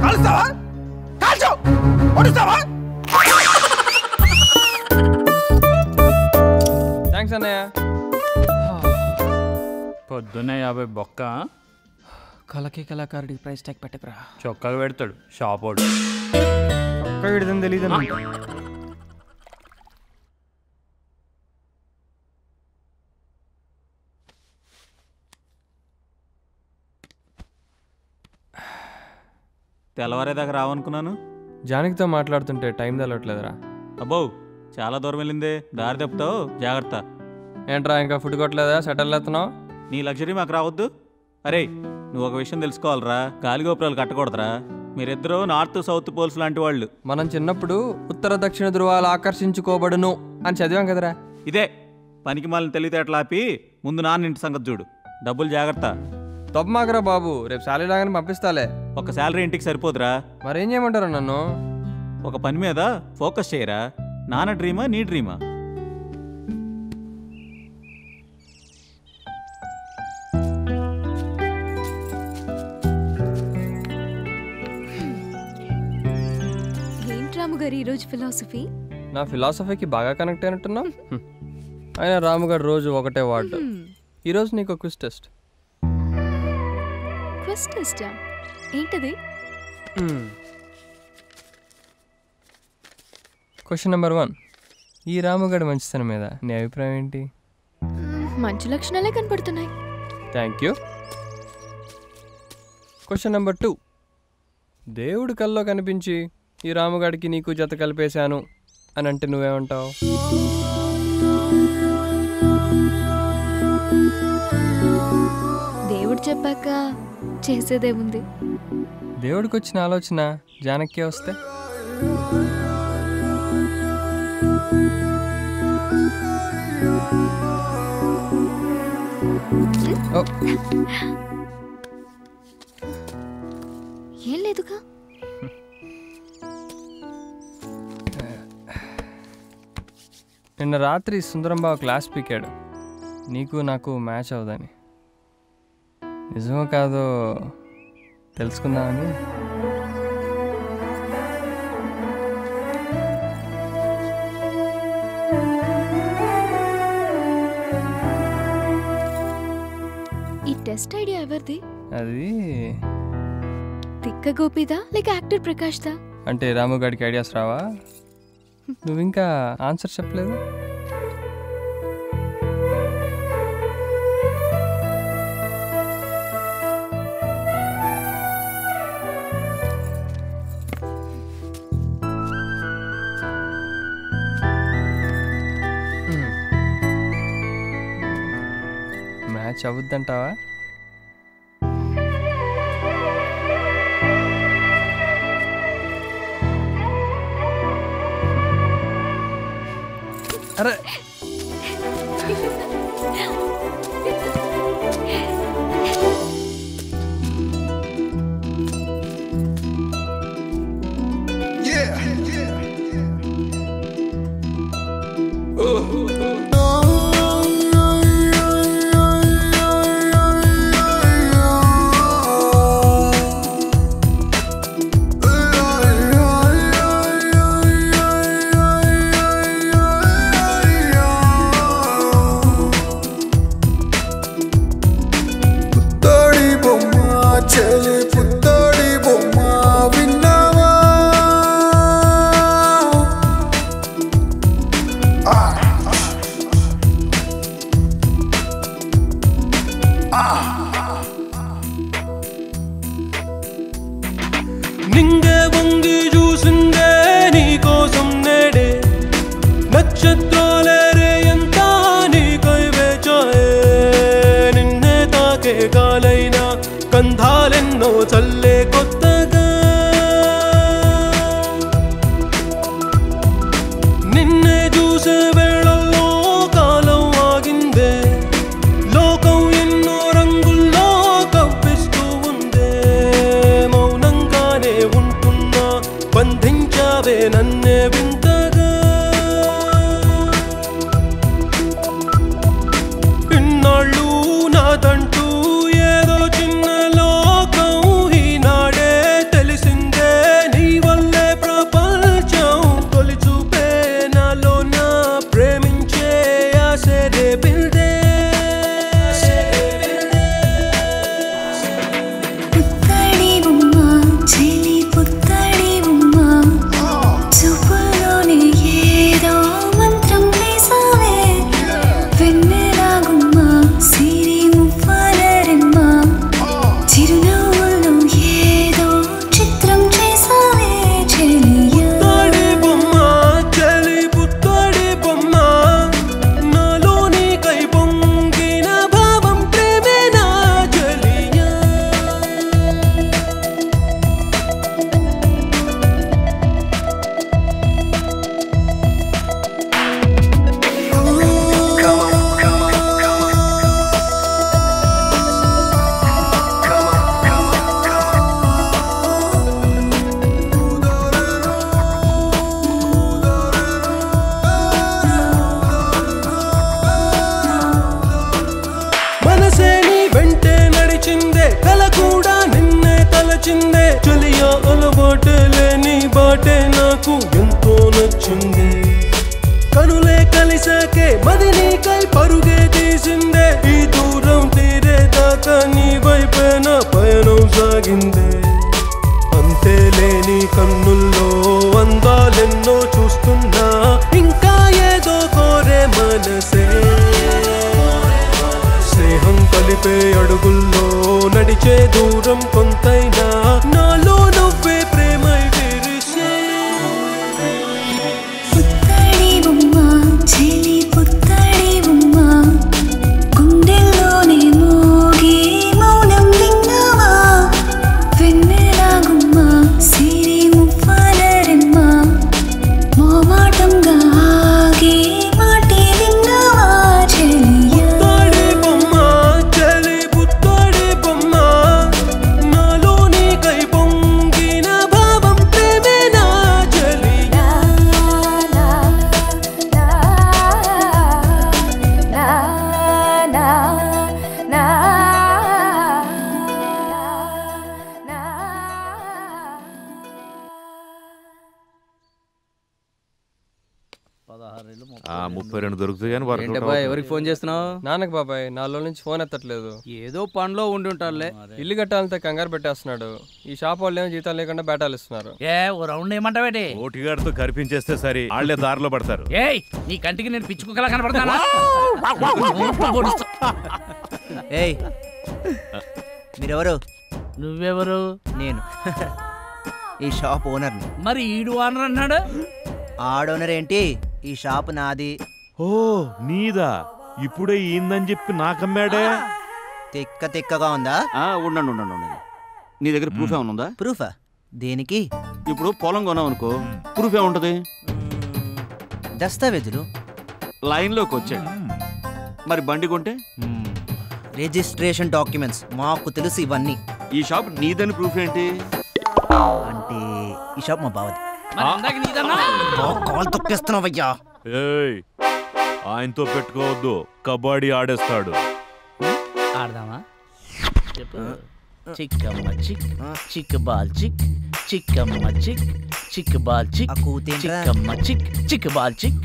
కలుస్తావా? కాల్చావు. పడిస్తావా? థ్యాంక్స్ అన్నయ్య. పొద్దున్నే 50 బొక్క. కళకి కళాకారుడికి ప్రైస్ ట్యాగ్ పెట్టకరా. చొక్కాగా పెడతాడు షాప్ వాడు. చొక్కా విడదని తెలీదు. తెల్లవారేదాకా రావనుకున్నాను. జానకితో మాట్లాడుతుంటే టైం తెలవట్లేదురా. అబ్బో చాలా దూరం వెళ్ళిందే, దారి తప్పుతావు, జాగ్రత్త. ఏంట్రా ఇంకా ఫుడ్ కొట్టలేదా? సెటిల్ అవుతున్నావు? నీ లగ్జరీ మాకు రావద్దు. అరే నువ్వు ఒక విషయం తెలుసుకోవాలరా, గాలిగోపురాలు కట్టకూడదురా. మీరిద్దరూ నార్త్ సౌత్ పోల్స్ లాంటి వాళ్ళు. మనం చిన్నప్పుడు ఉత్తర దక్షిణ ధృవాలు ఆకర్షించుకోబడును అని చదివాం కదరా. ఇదే పనికి మాలిన తెలివితేటలు ఆపి ముందు నాన్న ఇంటి సంగతి చూడు. డబ్బులు జాగ్రత్త. తప్పమాకరా బాబు, రేపు శాలరీ రాగానే పంపిస్తాలే. ఒక శాలరీ ఇంటికి సరిపోదురా. మరేం చేయమంటారా నన్ను? ఒక పని మీద ఫోకస్ చేయరా. నాన్న డ్రీమా నీ డ్రీమా? ఏంటి రాము గారు ఈరోజు ఫిలాసఫీ? నా ఫిలాసఫీకి బాగా కనెక్ట్ అయినట్టున్నావు. అయినా రాముగారు రోజు ఒకటే వాడు. ఈరోజు నీకు క్విజ్ టెస్ట్. ట్విస్ట్ ఇష్టం. ఏంటది? Question number 1. ఈ రాముగడ మంచితనం మీద నీ అభిప్రాయం ఏంటి? మంచి లక్షణాలే కనపడుతున్నాయి. Thank you. Question number 2. దేవుడు కల్లో కనిపించి ఈ రాముగాడికి నీకు జత కలిపేశాను అని అంటే నువ్వేమంటావు? దేవుడు చెప్పాక చేసేదేముంది? దేవుడికి వచ్చిన ఆలోచన జానకి వస్తే? ఏం లేదుగా. నిన్న రాత్రి సుందరంబాబు క్లాస్ పీకాడు నీకు నాకు మ్యాచ్ అవుదని. నిజమో కాదో తెలుసుకుందామని. ఈ టెస్ట్ ఐడియా ఎవరిది? అది తిక్క గోపిదా లేక యాక్టర్ ప్రకాష్దా? అంటే రాముగాడికి ఐడియాస్ రావా? నువ్వు ఇంకా ఆన్సర్ చెప్పలేదు. మ్యాచ్ అవుద్దంటావా? అరే నింగే వంగి చూసిందే నీ కోసం నేడే నక్షత్రాలే రేయంతా నీకై వేచాయే నిన్నే తాకే కాలైనా కంధాలెన్నో చల్లే కొత్తగా నిన్నే చూసే వేళల్లో కాలం ఆగిందే లోకం ఎన్నో రంగుల్లో కవ్విస్తూ ఉందే మౌనంగానే ఉంటున్నా బంధించావే నన్నే వింతగా ఇన్నాళ్ళు నాదంటూ ఏదో చిన్న లోకం ఈనాడే తెలిసిందే నీ వల్లే ప్రపంచం తొలి చూపే నాలో నా ప్రేమించే ఆశే రేపిల్దే పుత్తడి బొమ్మ చెలి పుత్తడి బొమ్మ చూపులోనే ఏదో మంత్రం వేసావే వెన్నెలా గుమ్మ సిరి మువ్వల రెమ్మ చిరునవ్వుల్లో ఏదో చిత్రం చేసావే చెలియా పుత్తడి బొమ్మ చెలి పుత్తడి బొమ్మ నాలో నీకై పొంగిన భావం ప్రేమే నా చెలియా మనసే నీ వెంటే నడిచిందే కల కూడా నిన్నే తలచిందే చెలియా అలవాటే లేని బాటే నాకు ఎంతో నచ్చింది కనులే కలిసాకే మది నీకై పరుగే తీసిందే ఈ దూరం తీరే దాకా నీ వైపే నా పయనం సాగిందే అంతే లేని కన్నుల్లో అందాలెన్నో చూస్తున్నా ఇంకా ఏదో కోరే మనసే స్నేహం కలిపే అడుగుల్లో నడిచే దూరం కొంతైనా నాలో నువ్వే ప్రేమై విరిసే పుత్తడి బొమ్మ చెలి పుత్తడి బొమ్మ గుండెల్లోనే మోగే మౌనం విన్నావా వెన్నెల గుమ్మ సిరి మువ్వలరెమ్మ మోమాటంగా ఆగే మాటే విన్నావా చెలియా ఆ 32 దొరుకుతుంది కానీ వర్కౌట్ ఏంటబ్బా ఎవరికి ఫోన్ చేస్తున్నావు? నాన్నకు బాబాయ్ 4 రోజుల నుంచి ఫోన్ ఎత్తట్లేదు. ఏదో పనిలో ఉండి ఉంటారులే. ఇల్లు కట్టాలంటే కంగారు పెట్టేస్తున్నాడు. ఈ షాప్ వాళ్ళు ఏమో జీతాలు లేకుండా బేటాలు ఇస్తున్నారు. ఓ రౌండ్ ఏమంటావేటి? ఓటిగాడితో కరిపించేస్తే సరే వాళ్ళే దారిలో పడతారు. ఏయ్ నీ కంటికి నేను పిచ్చుకుక్కలా కనపడతానా? ఏయ్ మీరెవరు? నువ్వెవరు? నేను ఈ షాప్ ఓనర్ని. మరి ఈడు ఓనర్ అన్నాడు. ఆడోనర్ ఏంటి? ఈ షాప్ నాది. ఓ నీదా? ఇప్పుడే ఈందని చెప్పి నాకమ్మాడే. తిక్కగా ఉందా? ఉండండి ఉండండి ఉండండి. నీ దగ్గర ప్రూఫ్ ఏమైనా ఉందా? ప్రూఫా? దేనికి? ఇప్పుడు పొలం కొన్నావు అనుకో, ప్రూఫ్ ఏముంటది? దస్తావేజులు. లైన్లోకి వచ్చాడు. మరి బండి కొంటే రిజిస్ట్రేషన్ డాక్యుమెంట్స్. మాకు తెలుసు ఇవన్నీ. ఈ షాప్ నీదని ప్రూఫ్ ఏంటి? అంటే ఈ షాప్ మా బావది. కాల్ తొక్కేస్తున్నావయ్యా. ఏయ్ ఆయనతో పెట్టుకోవద్దు, కబడ్డీ ఆడేస్తాడు. ఆడదామా? చెప్పు. చిక్కమ్మ చిక్ చిక్ బాల్ చిక్ చిక్కమ్మ చిక్ చిక్ బాల్ చిక్ చిక్కమ్మ చిక్ చిక్ బాల్ చిక్.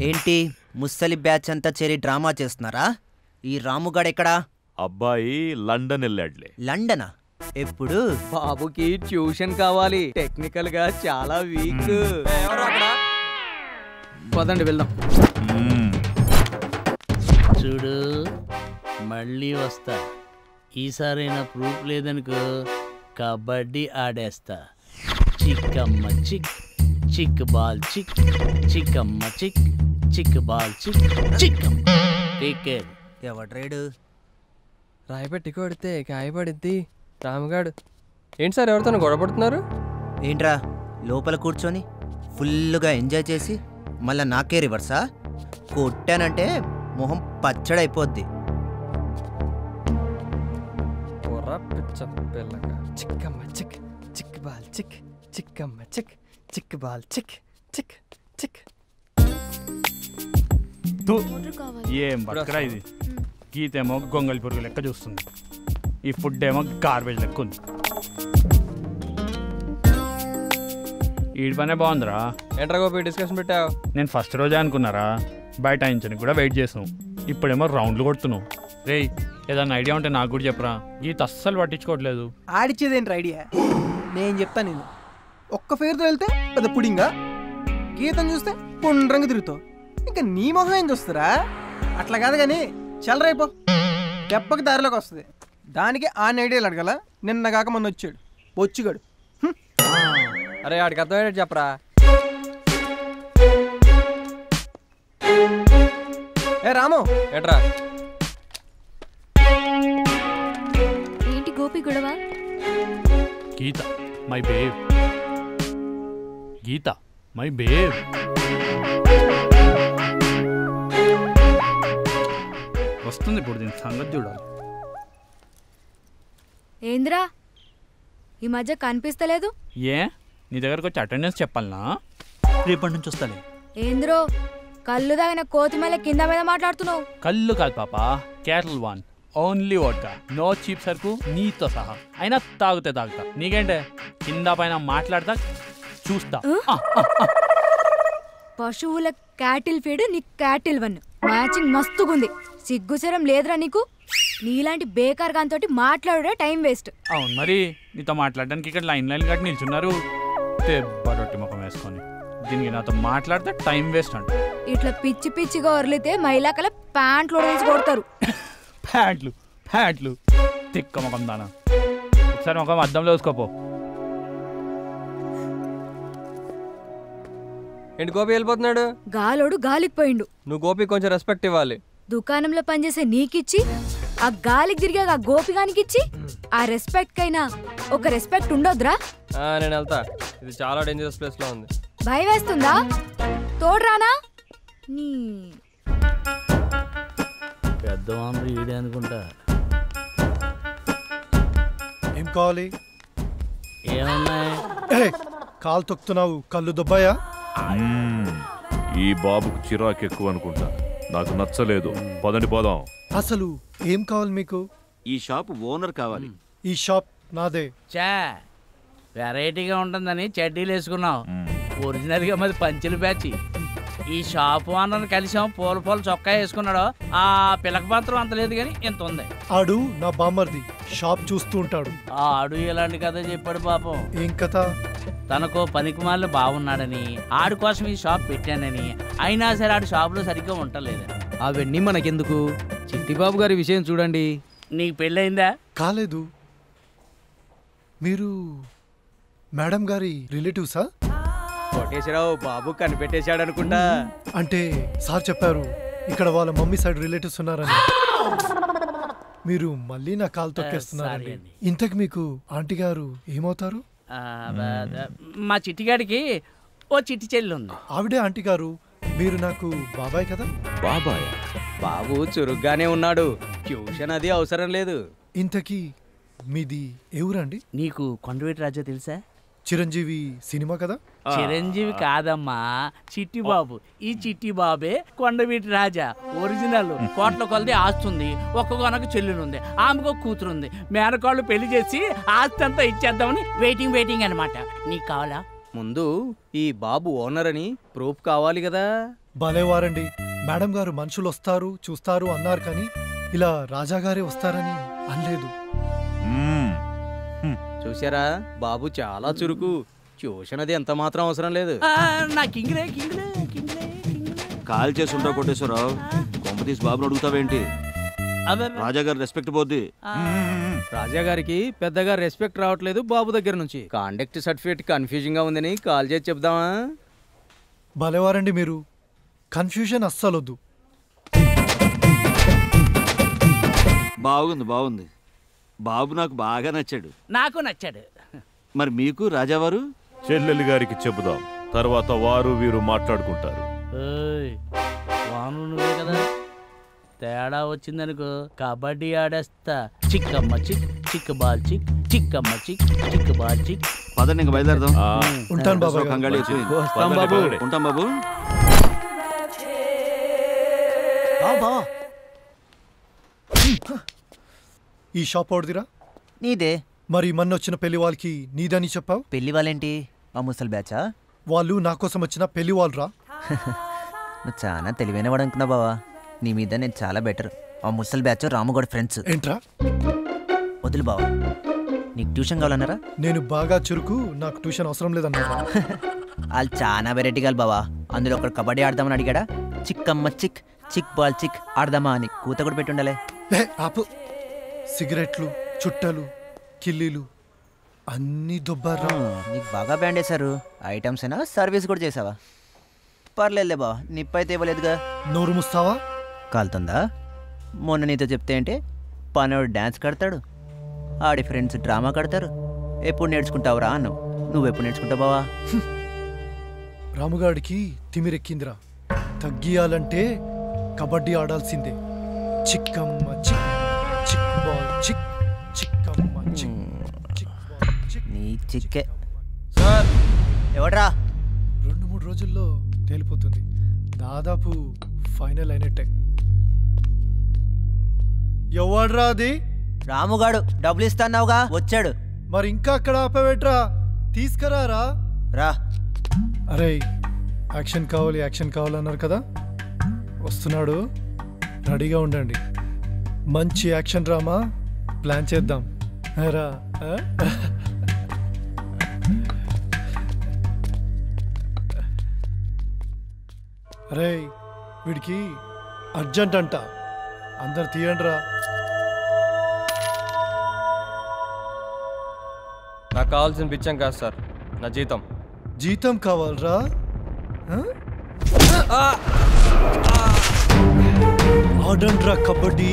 ఏంటి ముస్సలి బ్యాచ్ అంతా చేరి డ్రామా చేస్తున్నారా? ఈ రాముగాడు ఎక్కడా? అబ్బాయి లండన్ వెళ్ళాడులే. లండనా? ఎప్పుడు? బాబుకి ట్యూషన్ కావాలి. టెక్నికల్ గా చాలా వీక్. పదండి వెళ్దాం. చూడు మళ్ళీ వస్తా. ఈసారైనా ప్రూఫ్ లేదనుకో కబడ్డీ ఆడేస్తా. చిక్కమ్మ చిక్ చిక్ బాల్ చిక్ చిక్కమ్మ చిక్ చిక్ బాల్ చిక్ చిక్కమ్మ. ఎవడ్రేడు? రాయపెట్టి కొడితే కాయపడిద్ది. రాముగాడు ఏంటి సార్ ఎవరితో గొడవపడుతున్నారు? ఏంట్రా లోపల కూర్చొని ఫుల్గా ఎంజాయ్ చేసి మళ్ళా నాకే రివర్సా? కొట్టానంటే మొహం పచ్చడైపోద్ది. చిక్కమ్మ చిక్ చిక్ బాల్ చిక్ చిక్కమ్మ చిక్ చిక్ బాల్ చిక్ చిక్ చిక్. ఏం బతకరా ఇది? గీతేమో గొంగళి పురుగు లెక్క చూస్తుంది, ఈ ఫుడ్ ఏమో గార్బేజ్ లెక్క ఉంది. ఈడి పనే బాగుందిరా. ఏంట్రా గోపి డిస్కషన్ పెట్టావు? నేను ఫస్ట్ రోజే అనుకున్నారా, బయట అయించని కూడా వెయిట్ చేసాం. ఇప్పుడేమో రౌండ్లు కొడుతున్నావు. రే ఏదన్నా ఐడియా ఉంటే నాకు కూడా చెప్పరా. గీత అస్సలు పట్టించుకోవట్లేదు. ఆడిచ్చేదేంటి ఐడియా? నేను చెప్తాను. నేను ఒక్క ఫేర్తో వెళ్తే పెద్ద పుడింగా, గీతను చూస్తే పుండ్రంగా తిరుగుతావు. ఇంకా నీ మొహం ఏం చూస్తారా? అట్లా కాదు కానీ చల్లరైపో, దెబ్బకి దారిలోకి వస్తుంది. దానికి ఆ ఐడియాలు అడగల. నిన్న కాక మొన్న వచ్చాడు బొచ్చుగాడు. అరే ఆడికి అర్థమయ్యేటట్టు చెప్పరా. ఏ రాము ఏట్రా? ఏంటి గోపి గొడవ? Geetha my babe, Geetha my babe. వస్తుంది ఇప్పుడు, దీని సంగతి చూడాలి. ఏంద్రా ఈ మధ్య కనిపిస్తలేదు? ఏ నీ దగ్గరకు వచ్చి అటెండెన్స్ చెప్పాలనా? రేపటి నుంచి వస్తాలే. ఏంద్రో కళ్ళు తాగిన కోతి మళ్ళీ కింద మీద మాట్లాడుతున్నావు? కళ్ళు కాదు పాప, cattle one, only vodka, no cheap సరుకు, నీతో సహా. అయినా తాగుతా నీకేంటే, కింద పైన మాట్లాడతా చూస్తా. పశువుల క్యాటిల్ ఫీడ్, నీ క్యాటిల్ వన్ మ్యాచింగ్ మస్తుగుంది. సిగ్గుసరం లేదురా నీకు? నీలాంటి బేకార్ గాంతోటి మాట్లాడే టైం వేస్ట్. అవును మరి నీతో మాట్లాడడానికి ఇక్కడ లైన్ కట్టి నిల్చున్నారు. రొట్టి ముఖం వేసుకొని దీనికి నాతో మాట్లాడితే టైం వేస్ట్ అంట. ఇట్లా పిచ్చి పిచ్చిగా వరలితే మైలాకల ప్యాంట్లు వేసి కొడతారు. ప్యాంట్లు తిక్క ముఖం దానా. ఒకసారి ముఖం అద్దంలో వేసుకోపో. ఏంటి గోపి వెళ్ళిపోతున్నాడు? గాలోడు గాలికి పోయిండు. నువ్వు గోపి కొంచెం రెస్పెక్ట్ ఇవ్వాలి. దుకాణంలో పనిచేసే నీకిచ్చి ఆ గాలికి తిరిగా ఆ గోపిగానికిచ్చి ఆ రెస్పెక్ట్ కైనా ఒక రెస్పెక్ట్ ఉండొద్దురా? నేను వెళ్తా, ఇది చాలా డేంజరస్ ప్లేస్ లో ఉంది. భయం వేస్తుందా? తోడ్రానా? నీ పెద్దవాళ్ళు ఈడే అనుకుంటా. ఏం కావాలి? ఏమున్నాయి? కాలు తొక్కుతున్నావు, కళ్ళు దుబ్బాయా? ఈ బాబుకు చిరాకు ఎక్కువ అనుకుంటా. నాకు నచ్చలేదు. పదండి పోదాం. అసలు ఏం కావాలి మీకు? ఈ షాప్ ఓనర్ కావాలి. ఈ షాప్ నాదే. చా వెరైటీగా ఉంటుందని చెడ్డీలు వేసుకున్నావు. ఒరిజినల్గా మాది పంచెలు బ్యాచ్. ఈ షాప్ ఓనర్ కలిసాం. పూల చొక్కా వేసుకున్నాడు. ఆ పిలక పాత్రం అంత లేదు కానీ ఇంత ఉంది. ఆడు నా బామ్మర్ది, షాప్ చూస్తూ ఉంటాడు. ఆడు ఇలాంటి కథ చెప్పాడు పాపం. ఏం కథ? తనకు పనికిమాలిన బాగున్నాడని, ఆడి కోసం ఈ షాప్ పెట్టానని, అయినా సరే ఆడు షాప్లో సరిగ్గా ఉండలేదని. అవన్నీ మనకెందుకు? చిట్టిబాబు గారి విషయం చూడండి. నీకు పెళ్ళయిందా? కాలేదు. మీరు మేడం గారి రిలేటివ్సా? కోటేశ్వరరావు బాబు కనిపెట్టేశాడు అనుకుంటా. అంటే సార్ చెప్పారు ఇక్కడ వాళ్ళ మమ్మీ సైడ్ రిలేటివ్స్ ఉన్నారని. మీరు మళ్ళీ నా కాలు తొక్కేస్తున్నారండి. ఇంతకు మీకు ఆంటీ గారు ఏమవుతారు? మా చిట్టిగాడికి ఓ చిట్టి చెల్లి ఉంది. ఆవిడే ఆంటీ గారు. మీరు నాకు బాబాయ్ కదా? బాబాయ్? బాబు చురుగ్గానే ఉన్నాడు. ట్యూషన్ అది అవసరం లేదు. ఇంతకీ మీది ఎవరండి? నీకు కొండవీటి రాజా తెలుసా? చిరంజీవి సినిమా కదా? చిరంజీవి కాదమ్మా, చిట్టి బాబు. ఈ చిట్టి బాబే కొండవీటి రాజా ఒరిజినల్. కోట్ల కొలది ఆస్తుంది. ఒక్క కొనకు చెల్లునుంది, ఆమెకు కూతురుంది. మేనకాళ్ళు పెళ్లి చేసి ఆస్తి అంతా ఇచ్చేద్దామని వెయిటింగ్ అనమాట. నీకు కావాలా? ముందు ఈ బాబు ఓనర్ అని ప్రూఫ్ కావాలి కదా. భలేవారండి. మేడం గారు మనుషులు వస్తారు చూస్తారు అన్నారు, కానీ ఇలా రాజాగారే వస్తారని అనలేదు. చూసారా, బాబు చాలా చురుకు. ట్యూషన్ అది ఎంత మాత్రం అవసరం లేదు. కాల్ చేసి ఉంటావు కోటేశ్వరరావు. కొంపతీసి బాబుని అడుగుతావేంటి? రాజాగారు రెస్పెక్ట్ పోద్ది. రాజాగారికి పెద్దగా రెస్పెక్ట్ రావట్లేదు బాబు దగ్గర నుంచి. కాండక్ట్ సర్టిఫికేట్ కన్ఫ్యూజింగ్ గా ఉందని కాల్ చేసి చెప్దామా? భలేవారండి మీరు. కన్ఫ్యూజన్ అస్సలొద్దు. బాగుంది. బాబు నాకు బాగా నచ్చాడు. నాకు నచ్చాడు. మరి మీకు రాజావారు? చెల్లెలి గారికి చెబుదాం, తర్వాత వారు వీరు మాట్లాడుకుంటారు. వాను నువ్వే కదా. తేడా వచ్చిందనుకో కబడ్డీ ఆడేస్తా. చిక్కమ్మ చిక్, చిక్ బాల్ చిక్, చిక్కమ్మ చిక్, చిక్ బాల్ చిక్. పదండి ఇంకా బయలుదేరదాం. ఉంటాను బాబు. కంగాళి ఉంటాం బాబు. ఈ షాప్ ఓడిదిరా? నీదే. మరి మొన్న వచ్చిన పెళ్లి వాళ్ళకి నీదని చెప్పావు. పెళ్లి వాళ్ళేంటి? ఆ ముసలి బ్యాచా? వాళ్ళు నా కోసం వచ్చిన పెళ్లి వాళ్ళరా. నువ్వు చాలా తెలివైన వాడు అనుకున్నా బావా. నీ మీద నేను చాలా బెటర్. ఆ ముసలి బ్యాచ్ రాముగౌడ్ ఫ్రెండ్స్. ఏంట్రా? వదులు బావా. నీకు ట్యూషన్ కావాలన్నారా? నేను బాగా చురుకు, నాకు ట్యూషన్ అవసరం లేదన్నారా? వాళ్ళు చాలా వెరైటీ కాదు బావా. అందులో ఒకడు కబడ్డీ ఆడదామని అడిగాడా. చిక్కమ్మ చిక్, చిక్ బాల్ చిక్ ఆడదామా అని కూత కూడా పెట్టి ఉండాలి. ఆపు. సిగరెట్లు, చుట్టలు, కిల్లీలు అన్నీ దొబ్బారా. నీకు బాగా బ్యాండ్ వేశారు. ఐటమ్స్ అయినా సర్వీస్ కూడా చేసావా? పర్లేదులే బావా, నిప్పైతే ఇవ్వలేదుగా. నోరు ముస్తావా? కాలుతుందా? మొన్న నీతో చెప్తే ఏంటి, పనోడు డ్యాన్స్ కడతాడు, ఆడి ఫ్రెండ్స్ డ్రామా కడతారు. ఎప్పుడు నేర్చుకుంటావురా అన్నావు. నువ్వెప్పుడు నేర్చుకుంటావు బావా? రాముగాడికి తిమిరెక్కిందిరా. తగ్గియాలంటే కబడ్డీ ఆడాల్సిందే. చిక్కమ్మ చిక్, చిక్ బాల్ చిక్, చిక్కమ్మ చిక్, చిక్ బాల్ చిక్. నీ చిక్కే. సార్ ఎవడ్రా? 2-3 రోజుల్లో తేలిపోతుంది. దాదాపు ఫైనల్ అయినట్టే. ఎవడ్రా అది? రాముగాడు. డబ్బులు ఇస్తాన్నావుగా, వచ్చాడు. మరి ఇంకా అక్కడ ఆపవేట్రా? తీసుకురారా. రా. అరే యాక్షన్ కావాలన్నారు కదా, వస్తున్నాడు. రెడీగా ఉండండి. మంచి యాక్షన్ డ్రామా ప్లాన్ చేద్దాం రా. రే వీడికి అర్జెంట్ అంట, అందరు తీయండి రా. నాకు కావాల్సిన పిచ్చం కాదు సార్, నా జీతం. జీతం కావాలరా? ఆడండ్రా కబడ్డీ.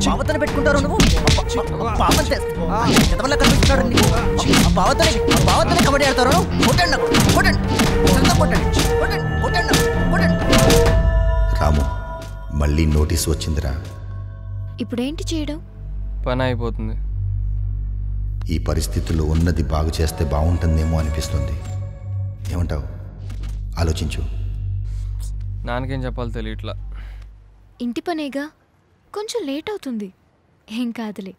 బావతోనే పెట్టుకుంటారు నువ్వు. బావతోనే కబడ్డీ ఆడతారు. రాము మళ్ళీ నోటీస్ వచ్చిందిరా. ఇప్పుడేంటి చేయడం? పని అయిపోతుంది. ఈ పరిస్థితుల్లో ఉన్నది బాగు చేస్తే బాగుంటుందేమో అనిపిస్తుంది. ఏమంటావు? ఆలోచించు. నాన్నకేం చెప్పాలో తెలియట్లా. ఇంటి పనేగా, కొంచెం లేట్ అవుతుంది. ఏం కాదులే.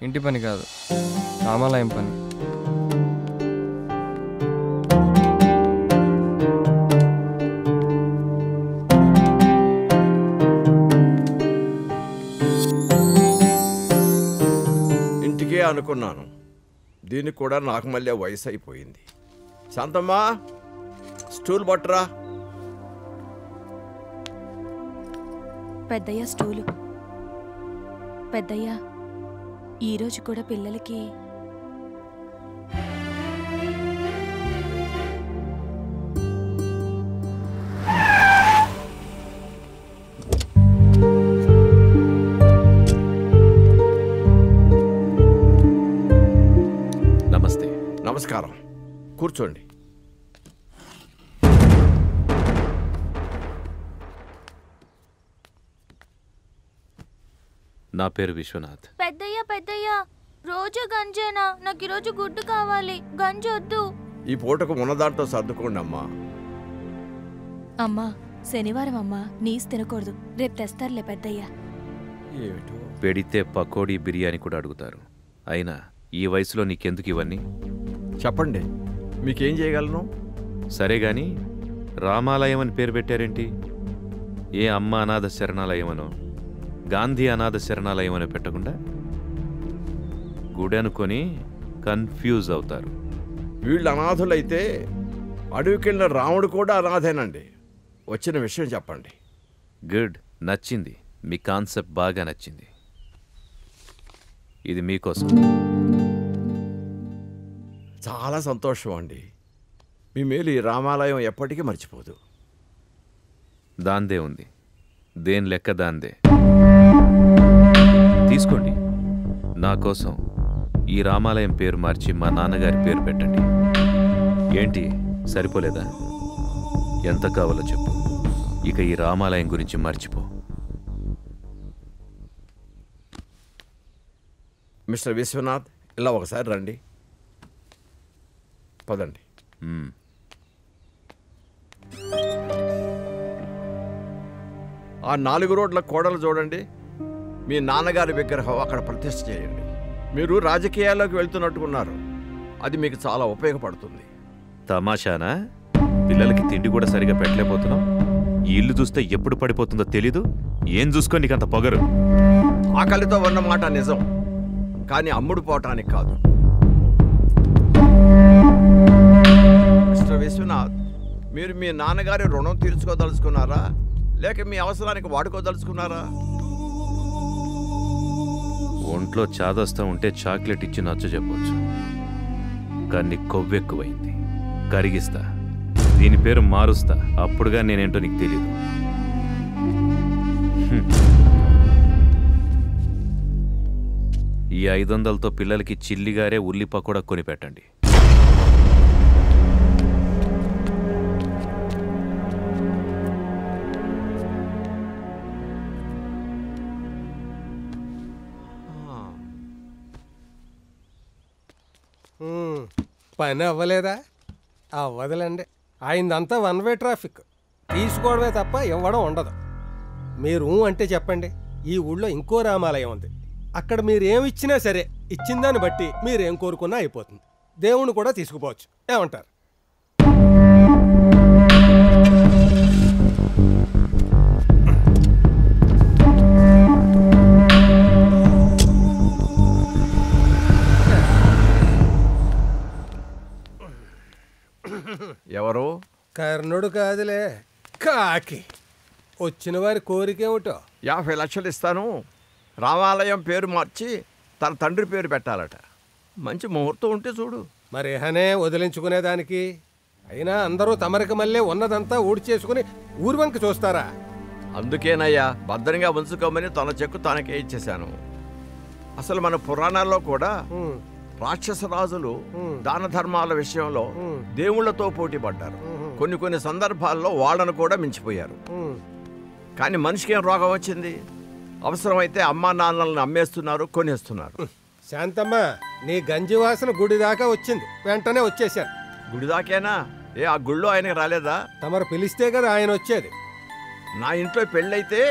ఇంటి పని కాదు, రామాలయం పని. ఇంటికే అనుకున్నాను, దీనికి కూడా నాకు మళ్ళీ వయసు అయిపోయింది. శాంతమ్మా, స్టూల్ పట్టరా. పెద్దయ్య స్టూలు. పెద్దయ్య, ఈరోజు కూడా పిల్లలకి నమస్తే. నమస్కారం, కూర్చోండి. నా పేరు విశ్వనాథ్. పెద్దయ్య రోజు గంజేనా? నాకు ఈరోజు గుడ్డు కావాలి, గంజి వద్దు. ఈ పూటకు ఉన్నదాంట్లో సర్దుకోండి అమ్మా. అమ్మా, శనివారం అమ్మా, నీస్ తినకూడదు. రేపు తెస్తారులే పెద్దయ్య. పెడితే పకోడీ బిర్యానీ కూడా అడుగుతారు. అయినా ఈ వయసులో నీకెందుకు ఇవన్నీ? చెప్పండి, మీకేం చేయగలను? సరే గాని రామాలయం అని పేరు పెట్టారేంటి? ఏ అమ్మ అనాథ శరణాలయమనో గాంధీ అనాథ శరణాలయమనో పెట్టకుండా గుడి అనుకొని కన్ఫ్యూజ్ అవుతారు. వీళ్ళు అనాథులైతే అడవికెళ్ళిన రాముడు కూడా అనాథేనండి. వచ్చిన విషయం చెప్పండి. గుడ్, నచ్చింది. మీ కాన్సెప్ట్ బాగా నచ్చింది. ఇది మీకోసం. చాలా సంతోషం అండి. మీ మేలు ఈ రామాలయం ఎప్పటికీ మర్చిపోదు. దాందే ఉంది, దేని లెక్క దాందే. తీసుకోండి. నా కోసం ఈ రామాలయం పేరు మార్చి మా నాన్నగారి పేరు పెట్టండి. ఏంటి, సరిపోలేదా? ఎంత కావాలో చెప్పు. ఇక ఈ రామాలయం గురించి మర్చిపో. మిస్టర్ విశ్వనాథ్, ఇలా ఒకసారి రండి. పదండి. ఆ 4 రోడ్ల కోడలు చూడండి. మీ నాన్నగారి విగ్రహం అక్కడ ప్రతిష్ఠ చేయండి. మీరు రాజకీయాల్లోకి వెళ్తున్నట్టుకున్నారు. అది మీకు చాలా ఉపయోగపడుతుంది. తమాషానా? పిల్లలకి తిండి కూడా సరిగా పెట్టలేకపోతున్నాం. ఈ ఇల్లు చూస్తే ఎప్పుడు పడిపోతుందో తెలీదు. ఏం చూసుకో నీకంత పొగరు? ఆకలితో ఉన్న మాట నిజం, కానీ అమ్ముడు పోవటానికి కాదు. మిస్టర్ విశ్వనాథ్, మీరు మీ నాన్నగారి రుణం తీర్చుకోదలుచుకున్నారా, లేక మీ అవసరానికి వాడుకోదలుచుకున్నారా? ఒంట్లో చాదస్తా ఉంటే చాక్లెట్ ఇచ్చి నచ్చ చెప్పొచ్చు, కానీ కొవ్వెక్కువైంది, కరిగిస్తా. దీని పేరు మారుస్తా. అప్పుడుగా నేనేంటో నీకు తెలీదు. ఈ 500లతో పిల్లలకి చిల్లిగారే ఉల్లి పకోడా కొని పెట్టండి. పని అవ్వలేదా? అవ్వదులేండి. అయిందంతా 1 వే ట్రాఫిక్. తీసుకోవడమే తప్ప ఇవ్వడం ఉండదు. మీరు అంటే చెప్పండి, ఈ ఊళ్ళో ఇంకో రామాలయం ఉంది. అక్కడ మీరేమిచ్చినా సరే ఇచ్చిన దాన్ని బట్టి మీరేం కోరుకున్నా అయిపోతుంది. దేవుణ్ణి కూడా తీసుకుపోవచ్చు. ఏమంటారు? కర్ణుడు కాదులే కాకి. వచ్చిన వారి కోరికేమిటో? 50 లక్షలు ఇస్తాను, రామాలయం పేరు మార్చి తన తండ్రి పేరు పెట్టాలట. మంచి ముహూర్తం ఉంటే చూడు. మరి ఇహనే వదిలించుకునేదానికి. అయినా అందరూ తమరికి మళ్ళీ ఉన్నదంతా ఊడి చేసుకుని ఊర్వంక చూస్తారా? అందుకేనయ్యా భద్రంగా ఉంచుకోమని తన చెక్కు తనకే ఇచ్చేశాను. అసలు మన పురాణాల్లో కూడా రాక్షస రాజులు దాన ధర్మాల విషయంలో దేవుళ్లతో పోటీ పడ్డారు. కొన్ని సందర్భాల్లో వాళ్ళను కూడా మించిపోయారు. కానీ మనిషికి ఏం రోగం వచ్చింది? అవసరమైతే అమ్మా నాన్నలను అమ్మేస్తున్నారు, కొనేస్తున్నారు. శాంతమ్మ, నీ గంజి వాసన గుడి దాకా వచ్చింది, వెంటనే వచ్చేశారు. గుడి దాకేనా? ఆ గుళ్ళో ఆయనకి రాలేదా? తమరు పిలిస్తే కదా ఆయన వచ్చేది. నా ఇంట్లో పెళ్ళైతే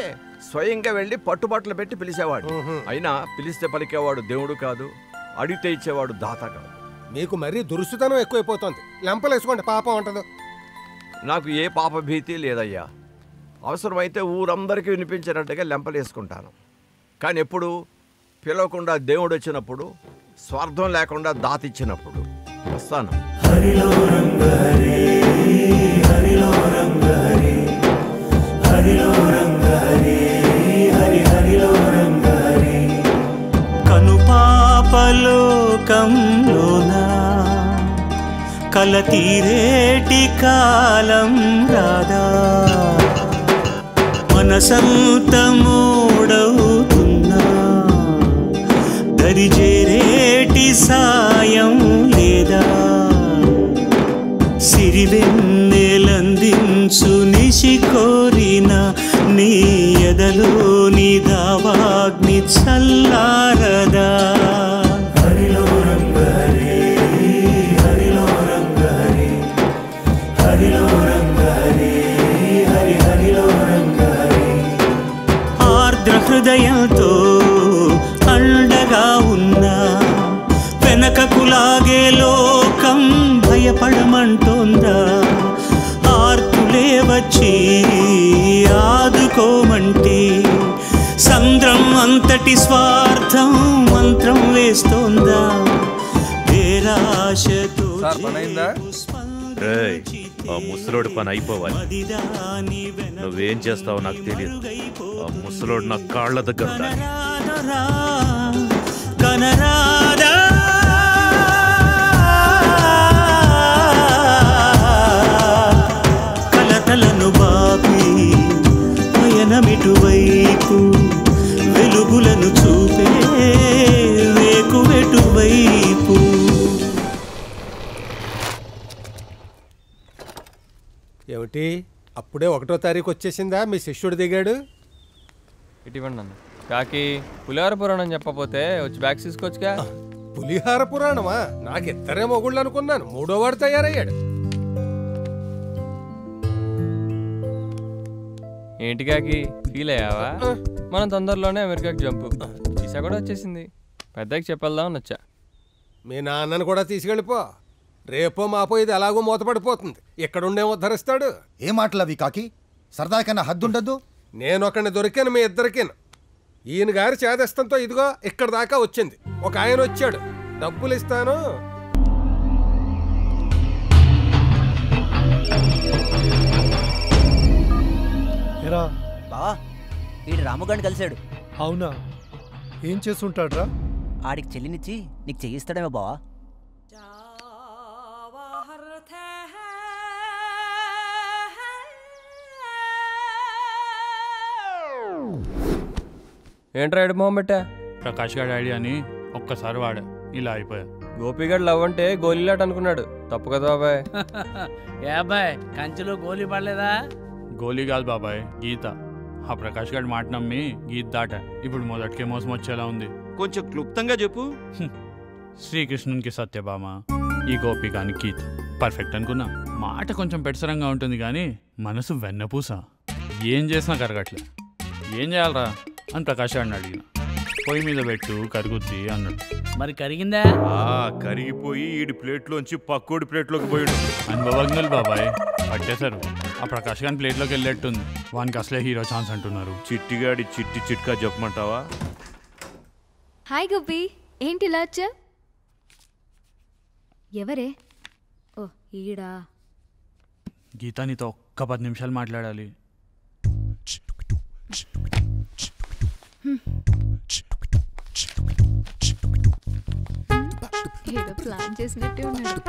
స్వయంగా వెళ్ళి పట్టుబట్టలు పెట్టి పిలిచేవాడు. అయినా పిలిస్తే పలికేవాడు దేవుడు కాదు, అడిగితే ఇచ్చేవాడు దాత కాదు. మీకు మరీ దురుసుతనం ఎక్కువైపోతుంది. లెంపలేసుకోండి, పాపం అంటదు. నాకు ఏ పాప భీతి లేదయ్యా. అవసరమైతే ఊరందరికీ వినిపించినట్టుగా లెంపలేసుకుంటాను. కానీ ఎప్పుడు పిలవకుండా దేవుడు వచ్చినప్పుడు, స్వార్థం లేకుండా దాత ఇచ్చినప్పుడు వస్తాను. కనుపాపలోకంలోనా కల తీరేటి కాలం రాదా, మనసంత మూడవుతున్నా దరిజేరేటి సాయం లేదా, సిరివెన్నెలందించు నిశి కోరిన నీ ఎదలోని దావాగ్ని చల్లారదా. హరిలో రంగ హరి, హరిలో రంగ హరి, హరిలో రంగ హరి, హరి హరిలో రంగ హరి. ఆర్ద్ర హృదయంతో అండగా ఉన్నా వెనకకు లాగే లోకం భయపడమంటోందా, ఆర్తులే వచ్చి ఆదుకోమంటే సంద్రం అంతటి స్వార్థం మంత్రం వేస్తోందా, పేరాశతో రేయ్, ఆ ముసలోడు పని అయిపోవాలి. నువ్వేం చేస్తావో నాకు తెలియదు. ఆ ముసలోడు నా కాళ్ళ దగ్గర ఉండాలి. కనరాదా కలతలను బాపి పయనమిటువైపు, వెలుగులను చూపే వేకువెటువైపు. ఏమిటి అప్పుడే 1వ తారీఖు వచ్చేసిందా? మీ శిష్యుడు దిగాడు. ఇటువంటి అన్న కాకి పులిహార పురాణం చెప్పపోతే వచ్చి బ్యాగ్స్ తీసుకోవచ్చుగా. పులిహార పురాణమా? నాకు ఇద్దరే మొగుళ్ళు అనుకున్నాను, 3వ వాడు తయారయ్యాడు. ఏంటి కాకి ఫీల్ అయ్యావా? మనం తొందరలోనే అమెరికాకి జంపు. వీసా కూడా వచ్చేసింది. పెద్దకి చెప్పేద్దామని వచ్చా. మీ నాన్నను కూడా తీసుకెళ్ళిపో. రేపో మాపో ఇది ఎలాగో మూతపడిపోతుంది. ఎక్కడుండే ఉద్ధరిస్తాడు. ఏ మాటలు అవి కాకి? సరదా కన్నా హద్దుండద్దు. నేను ఒకరిని దొరికాను మీ ఇద్దరికిను. ఈయన గారి చేదస్తంతో ఇదిగో ఇక్కడ దాకా వచ్చింది. ఒక ఆయన వచ్చాడు, డబ్బులు ఇస్తాను. బావా, వీడు రాముగాడిని కలిశాడు. అవునా? ఏం చేస్తుంటాడ్రా? ఆడికి చెల్లినిచ్చి నీకు చెయ్యిస్తాడేమో బావా. ఏంట్రా ఎడు మొహం పెట్టా? ప్రకాష్ గారి ఐడియా అని ఒక్కసారి వాడా, ఇలా అయిపోయా. గోపిగడ్ లవ్ అంటే గోలీలాట అనుకున్నాడు. తప్పు కదా బాబాయ్. ఏ అబ్బాయి, కంచెలో గోలీ పడలేదా? గోలీ కాదు బాబాయ్, గీత. ఆ ప్రకాష్ గారి మాట నమ్మి గీత దాట. ఇప్పుడు మొదటికే మోసం వచ్చేలా ఉంది. కొంచెం క్లుప్తంగా చెప్పు. శ్రీకృష్ణునికి సత్యభామ, ఈ గోపికాని గీత. పర్ఫెక్ట్ అనుకున్నా. మాట కొంచెం పెడసరంగా ఉంటుంది కానీ మనసు వెన్నపూస. ఏం చేసినా కరగట్లే. ఏం చేయాలరా అని ప్రకాష్ గారిని అడిగిన. పొయ్యి మీద పెట్టు కరుగుద్ది అన్నాడు. మరి కరిగిందా? కరిగిపోయి ఈడి ప్లేట్లోంచి పక్కోడి ప్లేట్లోకి పోయాడు. అనుభవజ్ఞులు బాబాయ్ పట్టేశారు. ఆ ప్రకాష్ గారి ప్లేట్లోకి వెళ్ళేట్టుంది. వానికి అసలే హీరో ఛాన్స్ అంటున్నారు. చిట్టిగాడి చిట్టి చిట్కా చెప్పమంటావా? హాయ్ గోపి, ఏంటి ఇలా వచ్చా? ఎవరే? ఓ ఈడా. గీత నీతో ఒక్క 10 నిమిషాలు మాట్లాడాలి. ఏదో ప్లాన్ చేసినట్టే ఉన్నాడు.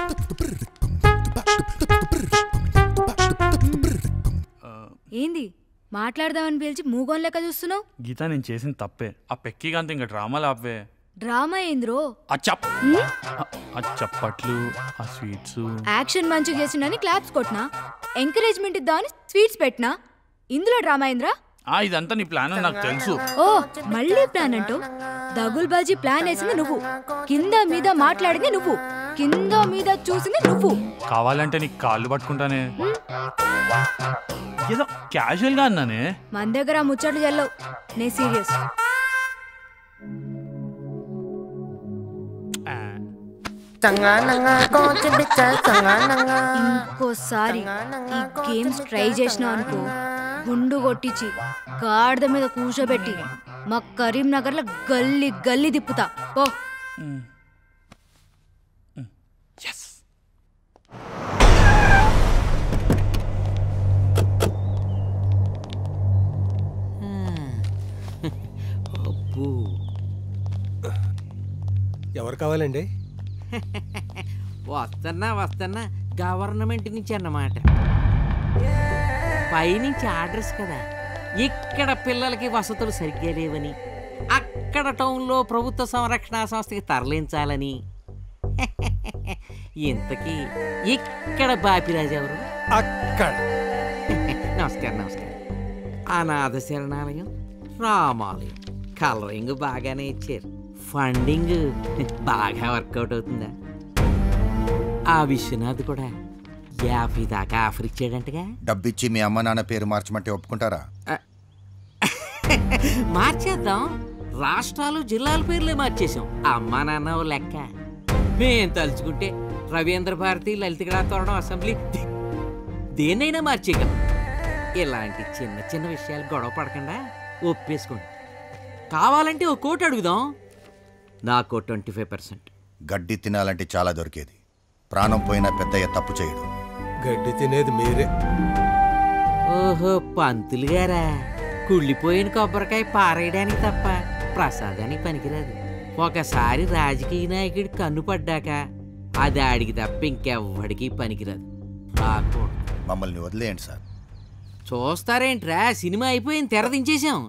ఏంది మాట్లాడదామని పిలిచి మూగోన్ లెక్క చూస్తున్నావు? గీత నేను చేసిన తప్పే. ఆ పెక్కిగా అంత ఇంకా డ్రామాలు ఆపే. డ్రామా ఏంద్రో? ఆ చప్పట్లు, ఆ స్వీట్స్. యాక్షన్ మంచిగా చేసిండని క్లాప్స్ కొట్టినా, ఎంకరేజ్మెంట్ ఇద్దామని స్వీట్స్ పెట్టినా. ఇందులో డ్రామా ఏంద్రా? ఇదంతా నీ ప్లాన్ అని నాకు తెలుసు. ఓ మళ్ళీ ప్లాన్ అంటూ దగుల్బాజీ ప్లాన్ వేసింది నువ్వు, కింద మీద మాట్లాడింది నువ్వు, కింద మీద చూసింది నువ్వు. కావాలంటే నీకు కాళ్ళు పట్టుకుంటానే. ఏదో క్యాజువల్ గా అన్నానే. మన దగ్గర ముచ్చట్లు చెల్లవు, నే సీరియస్. ఇంకోసారి ఈ గేమ్స్ ట్రై చేసినావు అనుకో, గుండు కొట్టించి గాడిద మీద కూర్చోబెట్టి మా కరీంనగర్ లో గల్లీ గల్లీ తిప్పుతా పో. ఎవరు కావాలండి? వస్తున్నా గవర్నమెంట్ నుంచి అన్నమాట. పైనుంచి ఆర్డర్స్ కదా, ఇక్కడ పిల్లలకి వసతులు సరిగ్గా లేవని, అక్కడ టౌన్లో ప్రభుత్వ సంరక్షణ సంస్థకి తరలించాలని. ఇంతకీ ఇక్కడ బాపిరాజు ఎవరు? అక్కడ. నమస్కారం. అనాథ శరణాలయం, రామాలయం, కలరింగ్ బాగానే ఇచ్చారు. ఫండింగ్ బాగా వర్కౌట్ అవుతుందా? ఆ విశ్వనాథ్ కూడా 50 దాకా ఆఫర్ ఇచ్చాడంటగా. డబ్బిచ్చి మీ అమ్మ నాన్న పేరు మార్చమంటే ఒప్పుకుంటారా? మార్చేద్దాం. రాష్ట్రాలు జిల్లాల పేర్లే మార్చేసాం. అమ్మా నాన్న లెక్క. మేం తలుచుకుంటే రవీంద్ర భారతి, లలిత కళాతోరణం, అసెంబ్లీ దేన్నైనా మార్చేయగలం. ఇలాంటి చిన్న చిన్న విషయాలు గొడవ పడకుండా ఒప్పేసుకోండి. కావాలంటే ఓ కోటి అడుగుదాం. నాకు 25%. గడ్డి తినాలంటే చాలా దొరికేది. ప్రాణం పోయినా పెద్దయ్య తప్పు చేయడు. గడ్డి తినేది మీరే. ఓహో పంతులు గారా, కుళ్ళిపోయిన కొబ్బరికాయ పారేయడానికి తప్ప ప్రసాదానికి పనికిరాదు. ఒకసారి రాజకీయ నాయకుడి కన్ను పడ్డాక అది ఆడికి తప్ప ఇంకెవ్వడికి పనికిరాదు. మమ్మల్ని వదిలేయండి సార్. చూస్తారేంట్రా, సినిమా అయిపోయింది, తెర దించేసాం.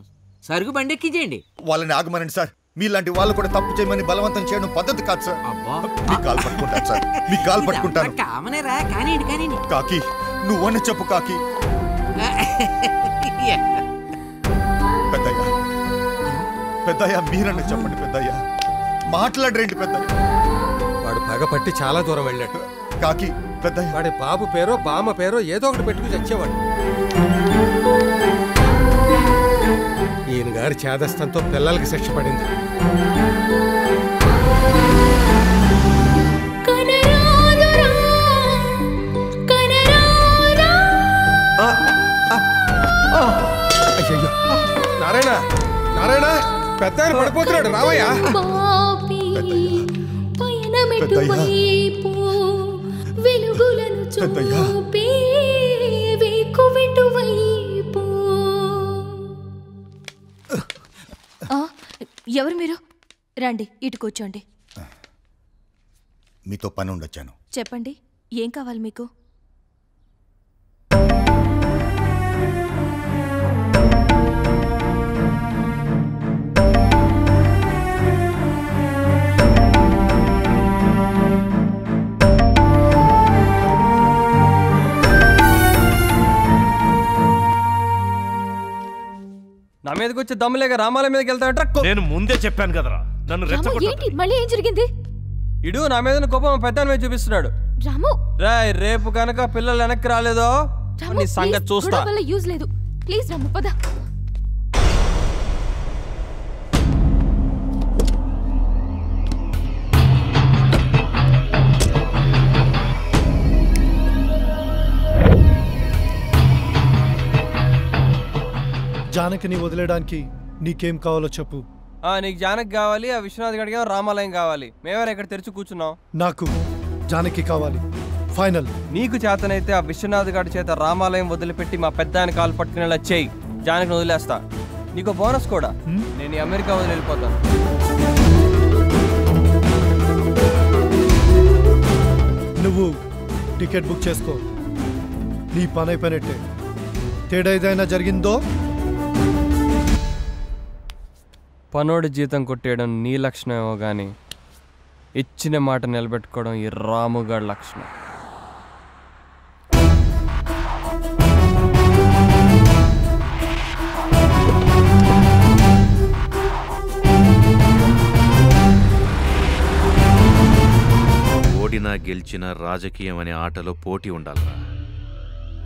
సరుకు బండెక్కించేయండి. వాళ్ళని ఆగమనండి సార్. మీలాంటి వాళ్ళు కూడా తప్పు చేయమని బలవంతం చేయడం పద్ధతి కాదు సార్. మీ కాలు పట్టుకుంటాను సార్, మీ కాలు పట్టుకుంటాను. కామనేరా, కానీ కాకి నువ్వని చెప్పు కాకి. పెద్దయ్య మీరన్నా చెప్పండి పెద్దయ్య. మాట్లాడరేంటి పెద్దయ్య? వాడు పగపట్టి చాలా దూరం వెళ్ళాడు. కాకి పెద్దయ్య, వాడి బాబు పేరో బామ్మ పేరో ఏదో ఒకటి పెట్టుకుని చచ్చేవాడు. ఈయన గారి చేదస్తంతో పిల్లలకి శిక్ష పడింది. అయ్యయ్యో, నారాయణ నారాయణ, పెద్ద ఆయన పడిపోతున్నాడు, రావయ్యా. ఎవరు మీరు? రండి, ఇటు కూర్చోండి. మీతో పని ఉండొచ్చాను. చెప్పండి, ఏం కావాలి మీకు? నా మీదకి వచ్చి దమ్ములేక రామాలయం మీదకి వెళ్తాడట. నేను ముందే చెప్పాను కదరా, నన్ను రెచ్చగొట్టు. మళ్ళీ ఏం జరిగింది? ఇడు నా మీద కోపం పెద్ద మీద చూపిస్తున్నాడు. రాము, రేపు కనుక పిల్లలు వెనక్కి రాలేదో నీ సంగతి చూస్తా. యూజ్ లేదు, ప్లీజ్ రాము పద. జానకిని వదిలేయడానికి నీకేం కావాలో చెప్పు. నీకు జానకి కావాలి, ఆ విశ్వనాథ్ గడిగా రామాలయం కావాలి. మేమెవరు ఇక్కడ తెరిచి కూర్చున్నాం. నాకు జానకి కావాలి. ఫైనల్. నీకు చేతనైతే ఆ విశ్వనాథ్ గారి చేత రామాలయం వదిలిపెట్టి మా పెద్ద ఆయన కాలు పట్టుకునేలా చేయి. జానకిని వదిలేస్తా. నీకు బోనస్ కూడా. నేను ఈ అమెరికా వదిలి వెళ్ళిపోతాను. నువ్వు టికెట్ బుక్ చేసుకో. నీ పని అయిపోయినట్టే. తేడా ఏదైనా జరిగిందో పనోడి జీతం కొట్టేయడం నీ లక్షణమేమో కానీ ఇచ్చిన మాట నిలబెట్టుకోవడం ఈ రాముగాడి లక్షణం. ఓడినా గెలిచినా రాజకీయం అనే ఆటలో పోటీ ఉండాలరా.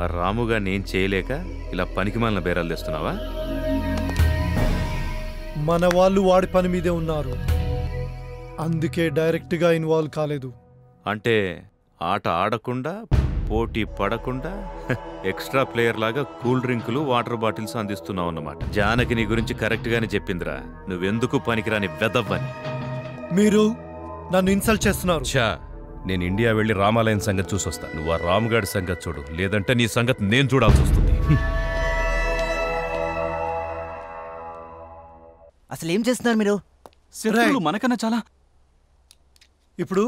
ఆ రాముగా నేను చేయలేక ఇలా పనికిమాలిన బేరాలు తెస్తున్నావా? మన వాళ్ళు వాడి పని మీదే ఉన్నారు, అందుకే డైరెక్ట్గా ఇన్వాల్వ్ కాలేదు. అంటే ఆట ఆడకుండా పోటీ పడకుండా ఎక్స్ట్రా ప్లేయర్ లాగా కూల్ డ్రింకులు వాటర్ బాటిల్స్ అందిస్తున్నావు అన్నమాట. జానకి నీ గురించి కరెక్ట్గానే చెప్పిందిరా, నువ్వెందుకు పనికిరాని వెదవ్వని. మీరు నన్ను ఇన్సల్ట్ చేస్తున్నారు. ఛా, నేను ఇండియా వెళ్ళి రామాలయం సంగతి చూసొస్తా. నువ్వు ఆ రాముగాడి సంగతి చూడు, లేదంటే నీ సంగతి నేను చూడాల్సి వస్తుంది. అసలు ఏం చేస్తున్నారు మీరు? శత్రువులు మనకన్నా చాలా. ఇప్పుడు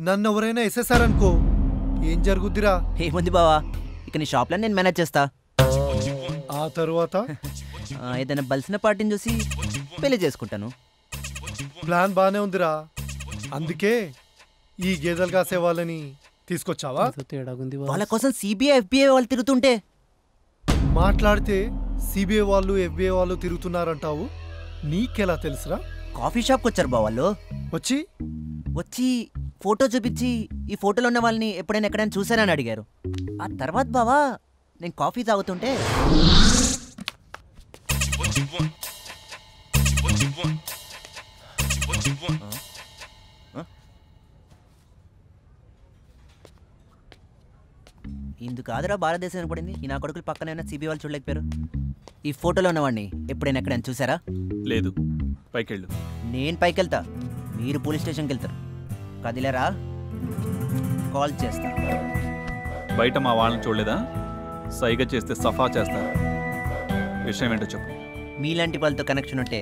నన్ను ఎవరైనా వేసేసారనుకో ఏం జరుగుద్దిరా? ఏముంది బావా, ఇక నీ షాప్లో నేను మేనేజ్ చేస్తా. ఆ తర్వాత ఏదైనా బలిసిన పార్టీని చూసి పెళ్లి చేసుకుంటాను. ప్లాన్ బానే ఉందిరా, అందుకే ఈ గేదెలు కాసే వాళ్ళని తీసుకొచ్చావా? వాళ్ళ కోసం సిబిఐ ఎఫ్బిఐ వాళ్ళు తిరుగుతుంటే మాట్లాడితే సిబిఐ వాళ్ళు ఎఫ్బిఐ వాళ్ళు తిరుగుతున్నారంటావు, నీకెలా తెలుసురా? కాఫీ షాప్కి వచ్చారు బా వాళ్ళు. వచ్చి ఫోటో చూపించి ఈ ఫోటోలో ఉన్న వాళ్ళని ఎప్పుడైనా ఎక్కడైనా చూసారని అడిగారు. ఆ తర్వాత బావా నేను కాఫీ తాగుతుంటే ఇందుకు కాదురా భారతదేశం పడింది. ఈ నా కొడుకులు పక్కన ఉన్న సిబిఐ వాళ్ళు చూడలేకపోయారు. ఈ ఫోటోలో ఉన్నవాడిని ఎప్పుడైనా ఎక్కడైనా చూసారా? లేదు. పైకెళ్ళు. నేను పైకి వెళ్తా, మీరు పోలీస్ స్టేషన్కి వెళ్తారు. కదిలేరా? కాల్ చేస్తా. బయట మా వాళ్ళని చూడలేదా? సైగ చేస్తే సఫా చేస్తారు. విషయం ఏంటో చెప్పు. మీలాంటి వాళ్ళతో కనెక్షన్ ఉంటే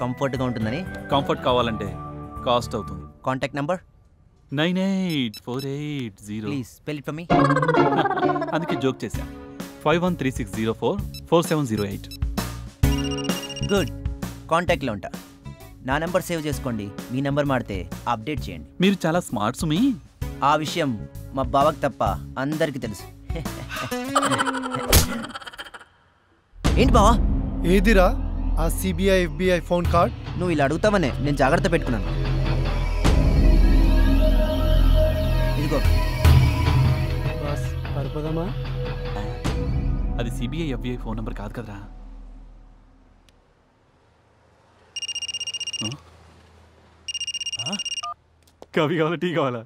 కంఫర్ట్గా ఉంటుందని. కంఫర్ట్ కావాలంటే కాస్ట్ అవుతుంది. Contact number 984880. Please spell it for me. అందుకే జోక్ చేశా. 5136044708. గుడ్. కాంటాక్ట్లో ఉంటా. నా నెంబర్ సేవ్ చేసుకోండి. మీ నెంబర్ మాడితే అప్డేట్ చేయండి. మీరు చాలా స్మార్ట్ సుమి. ఆ విషయం మా బావకి తప్ప అందరికీ తెలుసు. ఏంటి బావా? ఏదిరా ఆ సిబిఐ ఎఫ్బిఐ ఫోన్ కార్డ్? నువ్వు ఇలా అడుగుతావనే నేను జాగ్రత్త పెట్టుకున్నాను. ఇదిగో. పడిపోదామా? అది సిబిఐ ఎఫ్బిఐ ఫోన్ నెంబర్ కాదు కదరా. కాఫీ కావాలా, టీ కావాలా?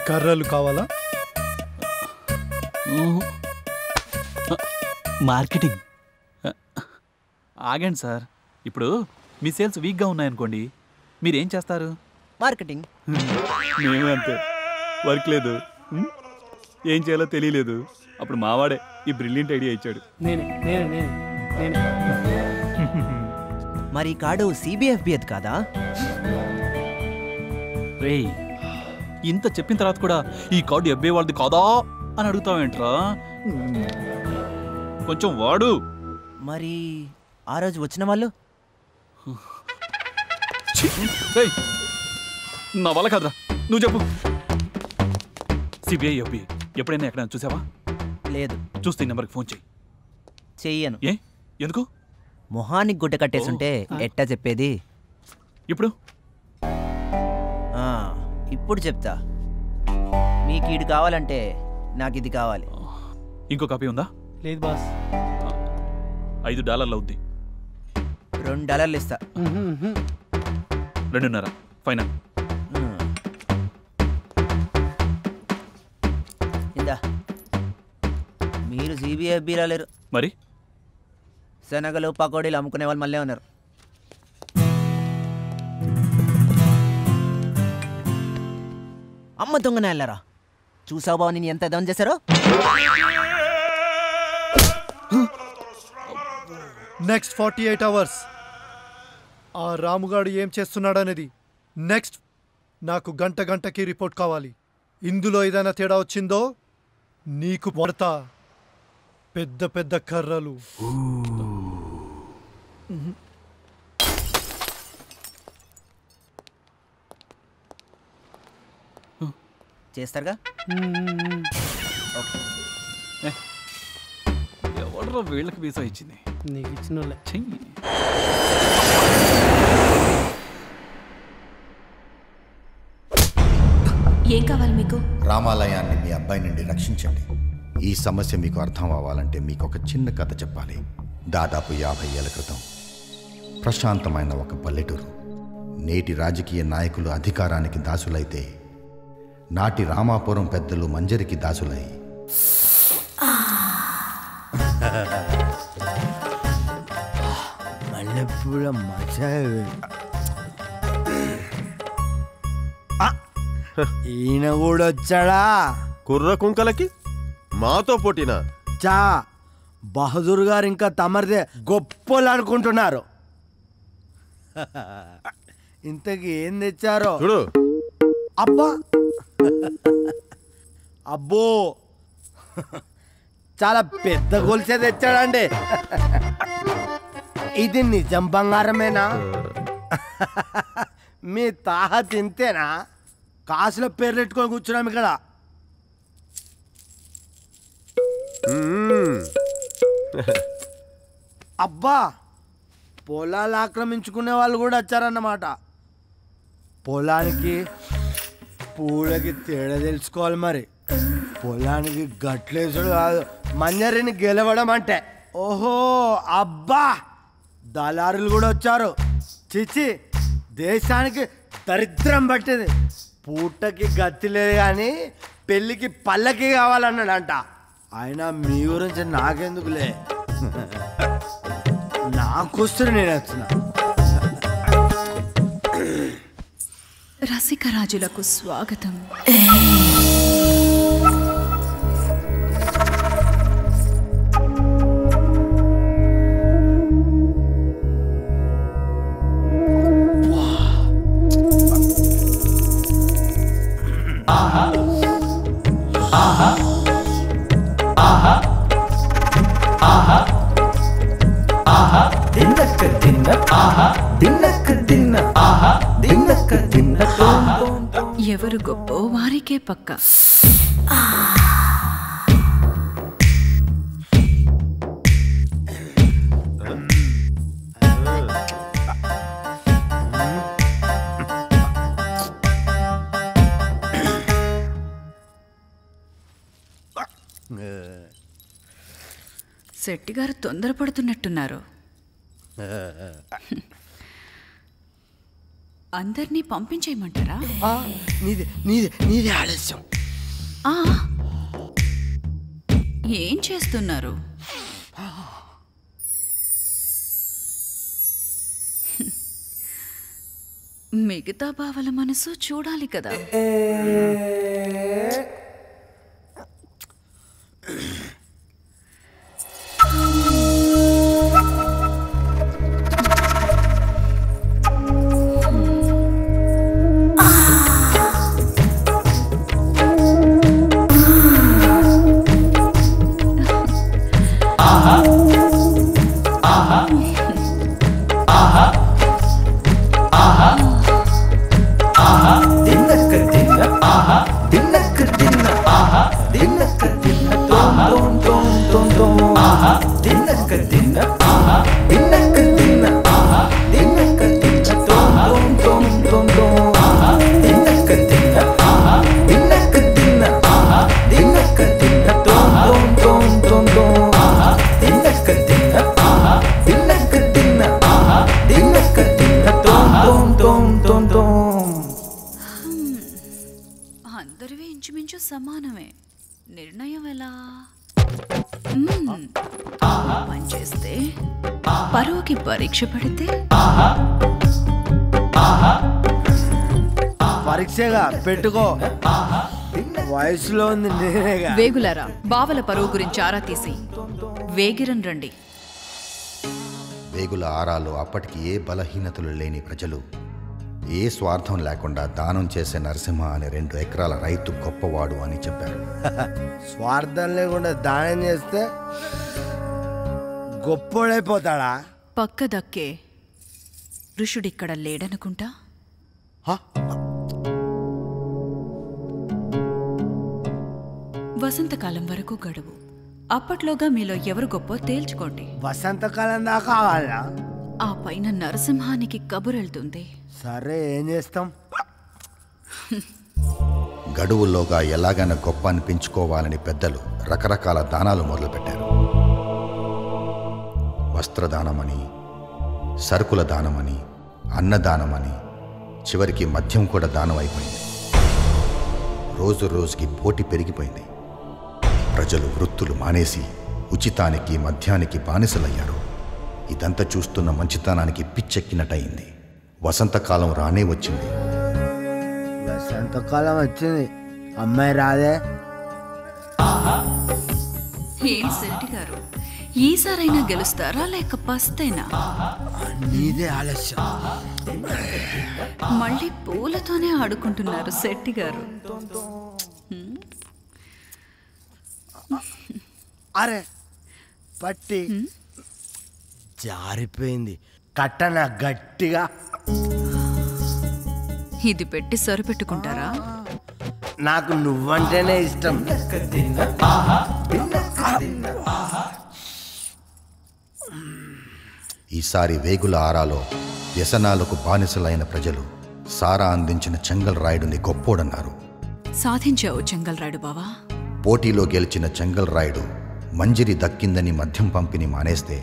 కర్రలు కావాలా? మార్కెటింగ్. ఆగండి సార్, ఇప్పుడు మీ సేల్స్ వీక్గా ఉన్నాయనుకోండి, మీరేం చేస్తారు? మార్కెటింగ్. మేము అంతే. వర్క్ లేదు, ఏం చేయాలో తెలియలేదు. అప్పుడు మావాడే ఈ బ్రిలియంట్ ఐడియా ఇచ్చాడు. మరి ఈ కార్డు సిబిఎఫ్బిఎద్ కాదా? రేయ్, ఇంత చెప్పిన తర్వాత కూడా ఈ కార్డు ఎఫ్బిఐ వాళ్ళది కాదా అని అడుగుతావేంట్రా? కొంచెం వాడు. మరి ఆ రోజు వచ్చిన వాళ్ళు? నా వల్ల కాదురా, నువ్వు చెప్పు. సిబిఐ ఎఫ్బిఐ ఎప్పుడైనా ఎక్కడైనా చూసావా? లేదు. చూస్తే ఈ నెంబర్కి ఫోన్ చెయ్యి. చెయ్యను. ఏ? ఎందుకు? మొహానికి గుడ్డ కట్టేసుంటే ఎట్టా చెప్పేది? ఇప్పుడు ఇప్పుడు చెప్తా. మీకు ఇది కావాలంటే నాకు ఇది కావాలి. ఇంకో కాపీ ఉందా? లేదు బాస్. $5 అవుద్ది. $2 ఇస్తా. 2.5 ఫైనల్. ఇందా. మీరు సిబిఎఫ్బి రాలేరు. మరి శనగలు పకోడీలు అమ్ముకునే వాళ్ళు మళ్ళీ ఉన్నారు. అమ్మ దొంగనే వెళ్ళారా? చూసావు బావ నేను ఎంత దమ్ చేశారో. నెక్స్ట్ 48 hours ఆ రాముగాడు ఏం చేస్తున్నాడనేది నెక్స్ట్ నాకు గంటకి రిపోర్ట్ కావాలి. ఇందులో ఏదైనా తేడా వచ్చిందో నీకు పడతా పెద్ద పెద్ద కర్రలు. చేస్తారుగా? ఎవడో వీళ్ళకి వీసా ఇచ్చింది? నీకు ఇచ్చిన చెయ్యి. ఏం కావాలి మీకు? రామాలయాన్ని మీ అబ్బాయి నుండి రక్షించండి. ఈ సమస్య మీకు అర్థం అవ్వాలంటే మీకు ఒక చిన్న కథ చెప్పాలి. దాదాపు 50 ఏళ్ల క్రితం ప్రశాంతమైన ఒక పల్లెటూరు. నేటి రాజకీయ నాయకులు అధికారానికి దాసులైతే నాటి రామాపురం పెద్దలు మంజరికి దాసులై మల్లెపూల మజా. ఈయన కూడా వచ్చాడా? కుర్ర కుంకలకి మాతో పోటీనా? చా బహదూర్ గారు ఇంకా తమరిదే గొప్పలు అనుకుంటున్నారు. ఇంతకి ఏం తెచ్చారో చూడు. అబ్బా అబ్బో చాలా పెద్ద గొలుసే తెచ్చాడండి. ఇది నిజం బంగారమేనా? మీ తాహ తింతేనా? కాసుల పేర్లు పెట్టుకొని కూర్చున్నాం ఇక్కడ. అబ్బా పొలాలు ఆక్రమించుకునే వాళ్ళు కూడా వచ్చారన్నమాట. పొలానికి పూలకి తేడా తెలుసుకోవాలి మరి. పొలానికి గట్లేసుడు కాదు, మంజరిని గెలవడం అంటే. ఓహో అబ్బా దళారులు కూడా వచ్చారు. చిచి దేశానికి దరిద్రం పట్టింది. పూటకి గతి లేదు కానీ పెళ్ళికి పల్లకి కావాలన్నాడంట. ఆయన మీ గురించి నాకెందుకులే, నాకొస్తుంది నేను వచ్చిన. రసికరాజులకు స్వాగతం. ఎవరు గొప్ప వారికే పక్క. శెట్టి గారు తొందరపడుతున్నట్టున్నారు. అందరినీ పంపించేయమంటారా? నీది ఆలస్యం. ఏం చేస్తున్నారు? మిగతా బావల మనసు చూడాలి కదా. అందరివి ఇంచుమించు సమానమే. నిర్ణయం ఎలా? పనిచేస్తే పరువుకి పరీక్ష పెడితే పరీక్షగా పెట్టుకో, వయసులో ఉంది నేనేగా. వేగులారా, బావల పరువు గురించి ఆరా తీసి వేగిరన్ రండి. వేగుల ఆరాలో అప్పటికి ఏ బలహీనతలు లేని ప్రజలు ఏ స్వార్థం లేకుండా దానం చేసే నరసింహ అనే 2 ఎకరాల రైతు గొప్పవాడు అని చెప్పారు. స్వార్థం లేకుండా దానం చేస్తే గొప్పోడైపోతాడా? పక్క దక్కే ఋషుడిక్కడ లేడనుకుంటా. వసంతకాలం వరకు గడువు. అప్పట్లోగా మీలో ఎవరు గొప్ప తేల్చుకోండి. వసంతకాలం దాకా కావాలా? ఆ పైన నరసింహానికి కబురెళ్తుంది. సరే, ఏం చేస్తాం? గడువుల్లోగా ఎలాగైనా గొప్ప అనిపించుకోవాలని పెద్దలు రకరకాల దానాలు మొదలుపెట్టారు. వస్త్రదానమని, సరుకుల దానమని, అన్నదానమని, చివరికి మద్యం కూడా దానం అయిపోయింది. రోజు రోజుకి పోటీ పెరిగిపోయింది. ప్రజలు వృత్తులు మానేసి ఉచితానికి మద్యానికి బానిసలయ్యారు. ఇదంతా చూస్తున్న మంచితనానికి పిచ్చెక్కినట్టయింది. వసంతకాలం రానే వచ్చింది. వసంతకాలం వచ్చింది, అమ్మాయి రాదే. ఏం శెట్టి గారు, ఈసారైనా గెలుస్తారా లేక పస్తేనా? నీదే ఆలస్యం. మళ్ళీ పూలతోనే ఆడుకుంటున్నారు శెట్టి గారు. అరే పట్టి జారిపోయింది, కట్టన గట్టిగా. ఇది పెట్టి సరిపెట్టుకుంటారా? నాకు నువ్వంటేనే ఇష్టం. ఈసారి వేగుల ఆరాలో వ్యసనాలకు బానిసలైన ప్రజలు సారా అందించిన చెంగల్ రాయుడుని గొప్పోడన్నారు. సాధించావు చెంగల్ రాయుడు బావా. పోటీలో గెలిచిన చెంగల్ రాయుడు మంజిరి దక్కిందని మద్యం పంపిణీ మానేస్తే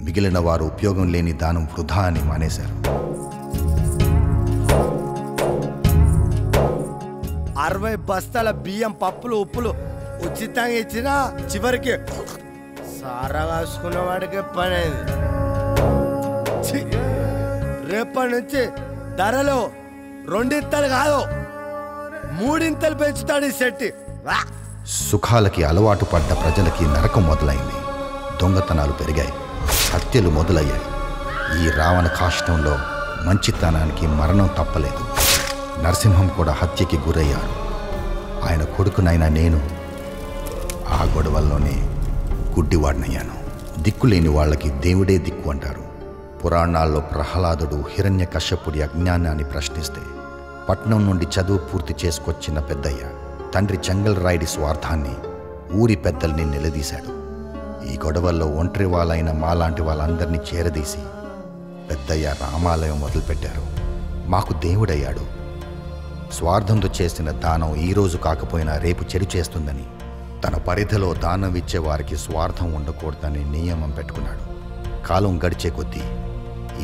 మిగిలిన వారు ఉపయోగం లేని దానం వృధా అని మానేశారు. 60 బస్తాల బియ్యం, పప్పులు, ఉప్పులు ఉచితంగా ఇచ్చినా చివరికి సారా కాసుకున్న వాడికే పని అయింది. రేపటి నుంచి ధరలు 2 ఇంతలు కాదు 3 ఇంతలు పెంచుతాడు ఈ శెట్టి. సుఖాలకి అలవాటు పడ్డ ప్రజలకి నరకం మొదలైంది. దొంగతనాలు పెరిగాయి, హత్యలు మొదలయ్యాయి. ఈ రావణ కాష్టంలో మంచితనానికి మరణం తప్పలేదు. నరసింహం కూడా హత్యకి గురయ్యారు. ఆయన కొడుకునైనా నేను ఆ గొడవల్లోనే గుడ్డివాడినయ్యాను. దిక్కులేని వాళ్ళకి దేవుడే దిక్కు అంటారు. పురాణాల్లో ప్రహ్లాదుడు హిరణ్య కశ్యపుడి అజ్ఞానాన్ని ప్రశ్నిస్తే పట్నం నుండి చదువు పూర్తి చేసుకొచ్చిన పెద్దయ్య తండ్రి చెంగల్ రాయుడి స్వార్థాన్ని ఊరి పెద్దల్ని నిలదీశాడు. ఈ గొడవల్లో ఒంటరి వాళ్ళైన మాలాంటి వాళ్ళందరినీ చేరదీసి పెద్దయ్య రామాలయం మొదలుపెట్టారు. మాకు దేవుడయ్యాడు. స్వార్థంతో చేసిన దానం ఈరోజు కాకపోయినా రేపు చెడు చేస్తుందని, తన పరిధిలో దానం ఇచ్చే వారికి స్వార్థం ఉండకూడదని నియమం పెట్టుకున్నాడు. కాలం గడిచే కొద్దీ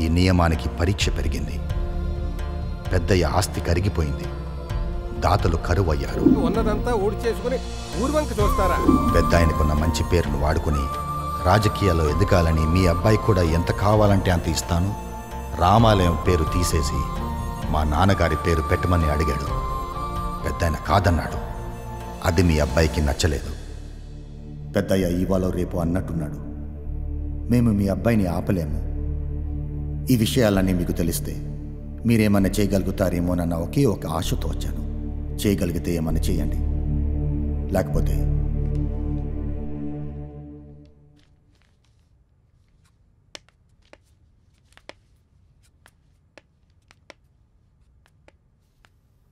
ఈ నియమానికి పరీక్ష పెరిగింది. పెద్దయ్య ఆస్తి కరిగిపోయింది. దాతలు కరువయ్యారు. ఉన్నదంతా ఊడి చేసుకుని ఊర్వంక చూస్తారా? పెద్ద ఆయనకున్న మంచి పేరును వాడుకుని రాజకీయాల్లో ఎదగాలని మీ అబ్బాయి కూడా ఎంత కావాలంటే అంత ఇస్తాను, రామాలయం పేరు తీసేసి మా నాన్నగారి పేరు పెట్టమని అడిగాడు. పెద్దాయన కాదన్నాడు. అది మీ అబ్బాయికి నచ్చలేదు. పెద్దయ్య ఇవాళ రేపు అన్నట్టున్నాడు. మేము మీ అబ్బాయిని ఆపలేము. ఈ విషయాలన్నీ మీకు తెలిస్తే మీరేమన్నా చేయగలుగుతారేమోనన్న ఒకే ఒక ఆశతో వచ్చాను. చేయగలిగితే ఏమన్నా చేయండి, లేకపోతే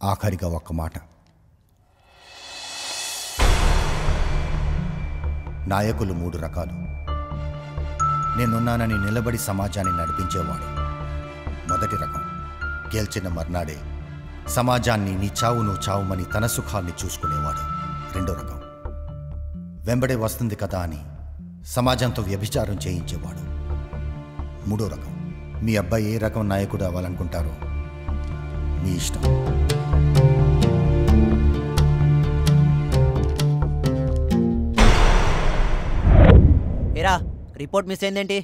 ఆఖరిగా ఒక్క మాట. నాయకులు 3 రకాలు. నేనున్నానని నిలబడి సమాజాన్ని నడిపించేవాడు మొదటి రకం. గెలిచిన మర్నాడే సమాజాన్ని నీ చావు నువ్వు చావుమని తన సుఖాన్ని చూసుకునేవాడు రెండో రకం. వెంబడే వస్తుంది కదా అని సమాజంతో వ్యభిచారం చేయించేవాడు మూడో రకం. మీ అబ్బాయి ఏ రకం నాయకుడు అవ్వాలనుకుంటారో మీ ఇష్టం. ఏరా రిపోర్ట్ మిస్ అయిందేంటి?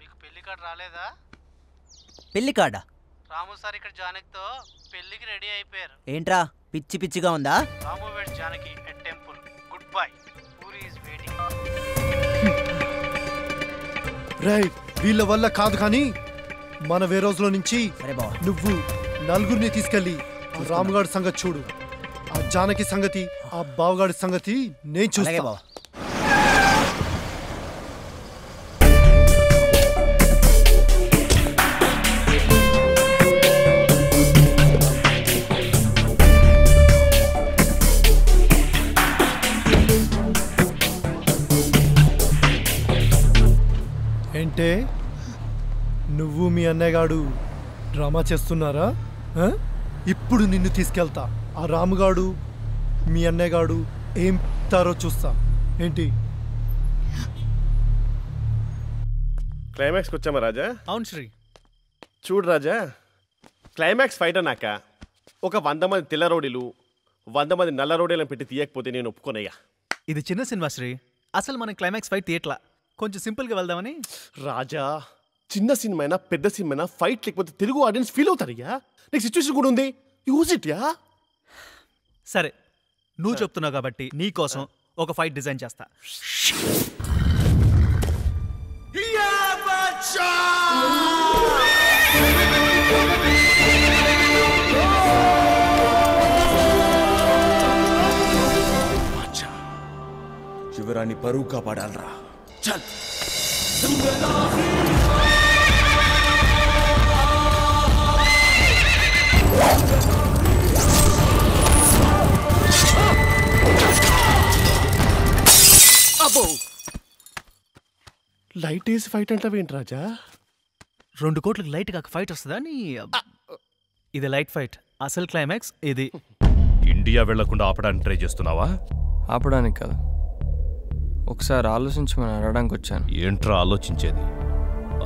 మీకు పెళ్లి కార్డు రాలేదా? పెళ్లి కార్డా? రాము సార్ ఇక్కడ జానకితో పెళ్లికి రెడీ అయిపోయారు. ఏంట్రా పిచ్చి పిచ్చిగా ఉందా? రాము వెడ్ Janaki at temple. Good bye. Puri is waiting. Right, వీళ్ళ వల్ల కాదు కానీ మన వేరోజ్లో నుంచి నువ్వు నలుగురిని తీసుకెళ్ళి రాముగాడి సంగతి చూడు. ఆ జానకి సంగతి, ఆ బావగాడి సంగతి నేను చూస్తా. ఏంటే నువ్వు మీ అన్నయ్యగాడు డ్రామా చేస్తున్నారా? ఇప్పుడు నిన్ను తీసుకెళ్తా. ఆ రాముగాడు మీ అన్నయ్యగాడు ఏం తారో చూస్తా. ఏంటి క్లైమాక్స్కి వచ్చామా రాజా? అవును శ్రీ. చూడు రాజా, క్లైమాక్స్ ఫైట్ అన్నాక ఒక 100 మంది తెల్ల రౌడీలు 100 మంది నల్ల రౌడీలను పెట్టి తీయకపోతే నేను ఒప్పుకోనయ్యా. ఇది చిన్న సినిమా శ్రీ. అసలు మనం క్లైమాక్స్ ఫైట్ తీయట్లా, కొంచెం సింపుల్గా వెళ్దామని. రాజా, చిన్న సినిమా అయినా పెద్ద సినిమా అయినా ఫైట్ లేకపోతే తెలుగు ఆడియన్స్ ఫీల్ అవుతారయ్యా. నీకు సిచ్యువేషన్ కూడా ఉంది, యూజ్ ఇట్ యా. సరే, నువ్వు చెప్తున్నావు కాబట్టి నీ కోసం ఒక ఫైట్ డిజైన్ చేస్తా. శివరాన్ని పరువు కాపాడాలరా. చల్. అబ్బో, లైట్ వేసి ఫైట్ అంటావేంటి రాజా? 2 కోట్లకు లైట్ కాక ఫైట్ వస్తుందా? నీ ఇది లైట్ ఫైట్. అసలు క్లైమాక్స్ ఇది. ఇండియా వెళ్లకుండా ఆపడానికి ట్రై చేస్తున్నావా? ఆపడానికి కాదు, ఒకసారి ఆలోచించమని అడగడానికి వచ్చాను. ఏంట్రా ఆలోచించేది?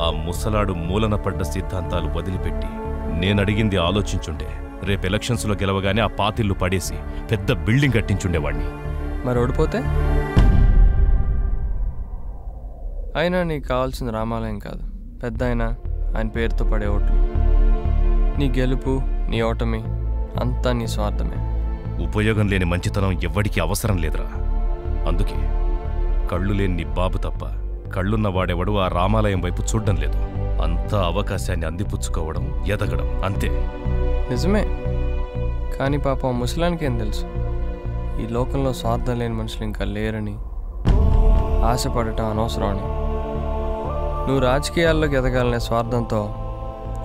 ఆ ముసలాడు మూలన పడ్డ సిద్ధాంతాలు వదిలిపెట్టి నేనడిగింది ఆలోచించుంటే రేపు ఎలక్షన్స్లో గెలవగానే ఆ పాతిళ్ళు పడేసి పెద్ద బిల్డింగ్ కట్టించుండేవాణ్ణి. మరి ఓడిపోతే? అయినా నీకు కావాల్సిన రామాలయం కాదు, పెద్ద ఆయన పేరుతో పడే ఓట్లు. నీ గెలుపు, నీ ఓటమి అంతా నీ స్వార్థమే. ఉపయోగం లేని మంచితనం ఎవ్వడికి అవసరం లేదురా. అందుకే కళ్ళు లేని నీ బాబు తప్ప కళ్ళున్న వాడెవడు ఆ రామాలయం వైపు చూడ్డం లేదు. అంతా అవకాశాన్ని అందిపుచ్చుకోవడం, ఎదగడం అంతే. నిజమే, కానీ పాపం ముసలానికి ఏం తెలుసు ఈ లోకంలో స్వార్థం లేని మనుషులు ఇంకా లేరని, ఆశపడటం అనవసరం అని. నువ్వు రాజకీయాల్లోకి ఎదగాలనే స్వార్థంతో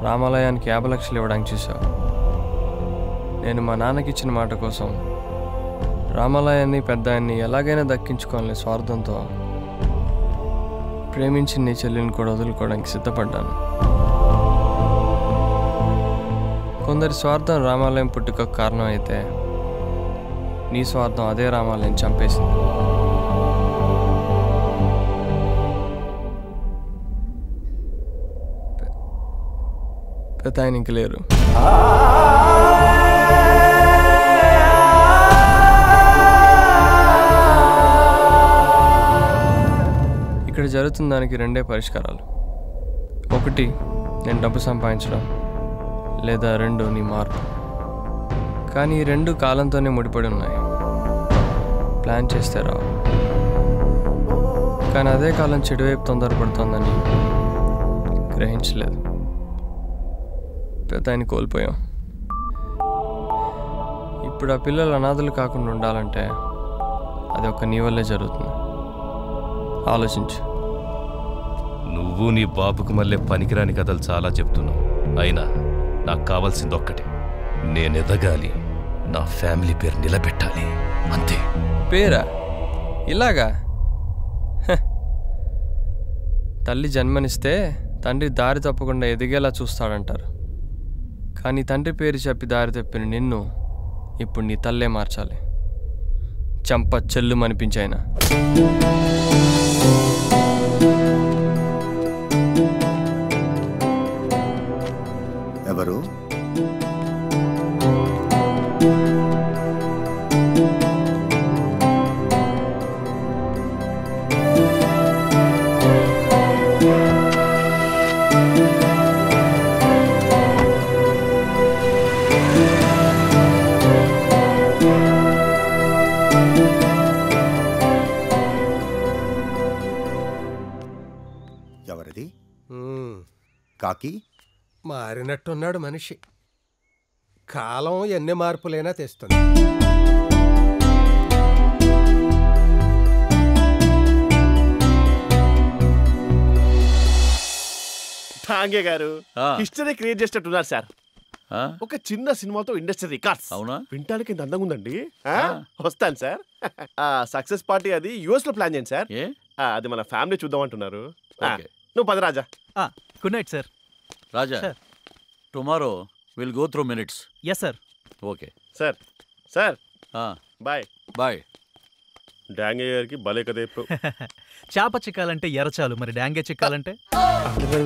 రామాలయానికి 50 లక్షలు ఇవ్వడానికి చూసావు. నేను మా నాన్నకి ఇచ్చిన మాట కోసం రామాలయాన్ని, పెద్ద ఆయన్ని ఎలాగైనా దక్కించుకోవాలనే స్వార్థంతో ప్రేమించి నీ చెల్లిని కూడా వదులుకోవడానికి సిద్ధపడ్డాను. కొందరి స్వార్థం రామాలయం పుట్టుకకు కారణం అయితే నీ స్వార్థం అదే రామాలయం చంపేసింది. పెద్ద ఆయన ఇంక లేరు. ఇక్కడ జరుగుతున్న దానికి 2 పరిష్కారాలు. 1 నేను డబ్బు సంపాదించడం, లేదా 2 నీ మార్పు. కానీ ఈ 2 కాలంతోనే ముడిపడి ఉన్నాయి. ప్లాన్ చేస్తే రావు. కానీ అదే కాలం చెడువైపు తొందరపడుతోందని గ్రహించలేదు. పెద్ద ఆయన కోల్పోయాం. ఇప్పుడు ఆ పిల్లలు అనాథలు కాకుండా ఉండాలంటే అది ఒక నీ వల్లే జరుగుతుంది. ఆలోచించు. నువ్వు నీ బాబుకు మళ్ళీ పనికిరాని కథలు చాలా చెప్తున్నావు. అయినా నాకు కావాల్సింది ఒక్కటే, నేను ఎదగాలి, నా ఫ్యామిలీ పేరు నిలబెట్టాలి, అంతే. పేరా? ఇలాగా? తల్లి జన్మనిస్తే తండ్రి దారి తప్పకుండా ఎదిగేలా చూస్తాడంటారు. కానీ తండ్రి పేరు చెప్పి దారి తప్పిన నిన్ను ఇప్పుడు నీ తల్లే మార్చాలి. చంప చెల్లుమనిపించాయినా. ఎవరు? కాకి? మారినట్టున్నాడు మనిషి. కాలం ఎన్ని మార్పులైనా తెస్తుంది. టాంగే గారు హిస్టరీ క్రియేట్ చేసినట్టున్నారు సార్. ఒక చిన్న సినిమాతో ఇండస్ట్రీ రికార్డ్స్. అవునా? వింటానికి ఇంత అందంగా ఉందండి. వస్తాను సార్. సక్సెస్ పార్టీ అది యుఎస్ లో ప్లాన్ చేయండి సార్. అది మన ఫ్యామిలీ చూద్దాం అంటున్నారు. నువ్వు పద Raja. Good night sir. Raja, tomorrow will go through minutes. Yes sir. Okay sir. Sir bye. Bye. Dange గారికి భలే కదే. చేప చిక్కాలంటే ఎరచాలు, మరి డాంగే చిక్కాలంటే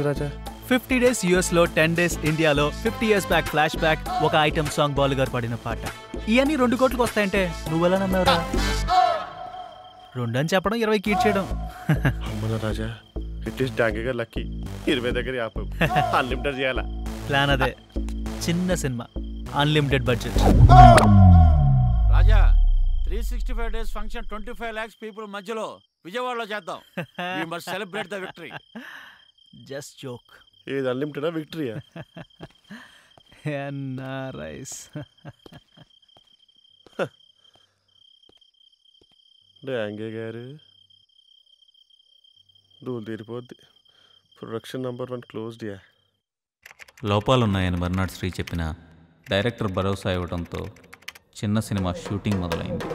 రాజా. 50 days US లో 10 days ఇండియాలో 50 years బ్యాక్ ఫ్లాష్ బ్యాక్ ఒక ఐటమ్ సాంగ్ బాలు గారు పాడిన పాట. ఇవన్నీ 2 కోట్లకు వస్తాయంటే నువ్వెలా నమ్మేవరా? 2 అని చెప్పడం 20 కీట్ చేయడం. అమ్మన రాజా, అట్లీస్ట్ డాంగే గారు లక్కీ. 20 దగ్గర ఆపు. అన్లిమిటెడ్ చేయాలా? ప్లాన్ అదే. చిన్న cinema, unlimited budget. Raja, 365 days function 25 lakhs people మధ్యలో విజయవాడలో చేద్దాం. We must celebrate the victory. Just joke. ఏది అన్లిమిటెడా విక్టరీయా? ఎన్ఆర్ఐస్. డాంగే గారు దూలు తీరిపోద్ది. Production number 1 closed. లోపాలున్నాయని బర్నాడ్ శ్రీ చెప్పిన డైరెక్టర్ భరోసా ఇవ్వడంతో చిన్న సినిమా షూటింగ్ మొదలైంది.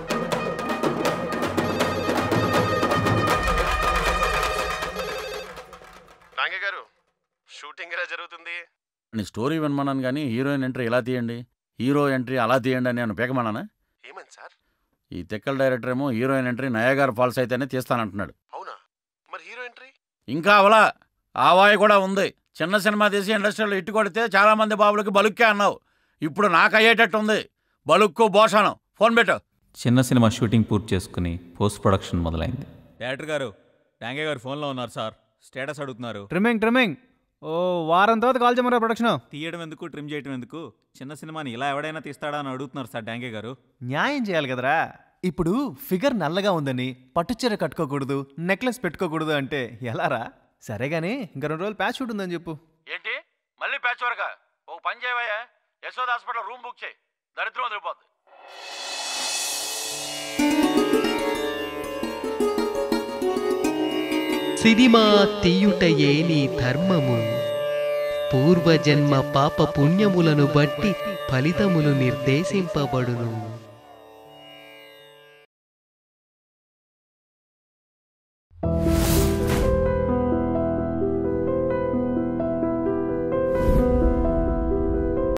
డాంగే గారు, షూటింగ్ ఎలా జరుగుతుంది? స్టోరీ వినమన్నాను కానీ హీరోయిన్ ఎంట్రీ ఇలా తీయండి, హీరో ఎంట్రీ అలా తీయండి అని నేను పేకమన్నానా? ఏమైంది సార్? ఈ తెక్కల డైరెక్టర్ ఏమో హీరోయిన్ ఎంట్రీ నయాగార్ ఫాల్స్ అయితేనే తీస్తానంటున్నాడు. అవునా? మరి హీరో ఎంట్రీ ఇంకా అవలా. ఆ వాయి కూడా ఉంది. చిన్న సినిమా తీసి ఇండస్ట్రీలో ఇట్టు కొడితే చాలామంది బాబులకి బలుక్కే అన్నావు. ఇప్పుడు నాకు అయ్యేటట్టు ఉంది. బలుక్కు భోషణం. ఫోన్ పెట్టు. చిన్న సినిమా షూటింగ్ పూర్తి చేసుకుని పోస్ట్ ప్రొడక్షన్ మొదలైంది. డైరెక్టర్ గారు, డాంగే గారు ఫోన్లో ఉన్నారు సార్. స్టేటస్ అడుగుతున్నారు. ట్రిమ్మింగ్. ఓ వారం తర్వాత కాల్ చేయమరా ప్రొడక్షన్. తీయడం ఎందుకు, ట్రిమ్ చేయడం ఎందుకు? చిన్న సినిమాని ఇలా ఎవడైనా తీస్తాడా అని అడుగుతున్నారు సార్ డాంగే గారు. న్యాయం చేయాలి కదరా. ఇప్పుడు ఫిగర్ నల్లగా ఉందని పట్టుచీర కట్టుకోకూడదు, నెక్లెస్ పెట్టుకోకూడదు అంటే ఎలారా? సరే గానీ ఇంకా 2 రోజులు ప్యాచ్ షూట్ ఉందని చెప్పు. ఏంటి మళ్ళీ ప్యాచ్ వర్క్? ఒక పని చేయవయ్యా, యశోద హాస్పిటల్ రూమ్ బుక్ చేయి. దరిద్రం వదిలిపోద్ది. సినిమా తీయుటయే నీ ధర్మము, పూర్వజన్మ పాప పుణ్యములను బట్టి ఫలితములు నిర్దేశింపబడును.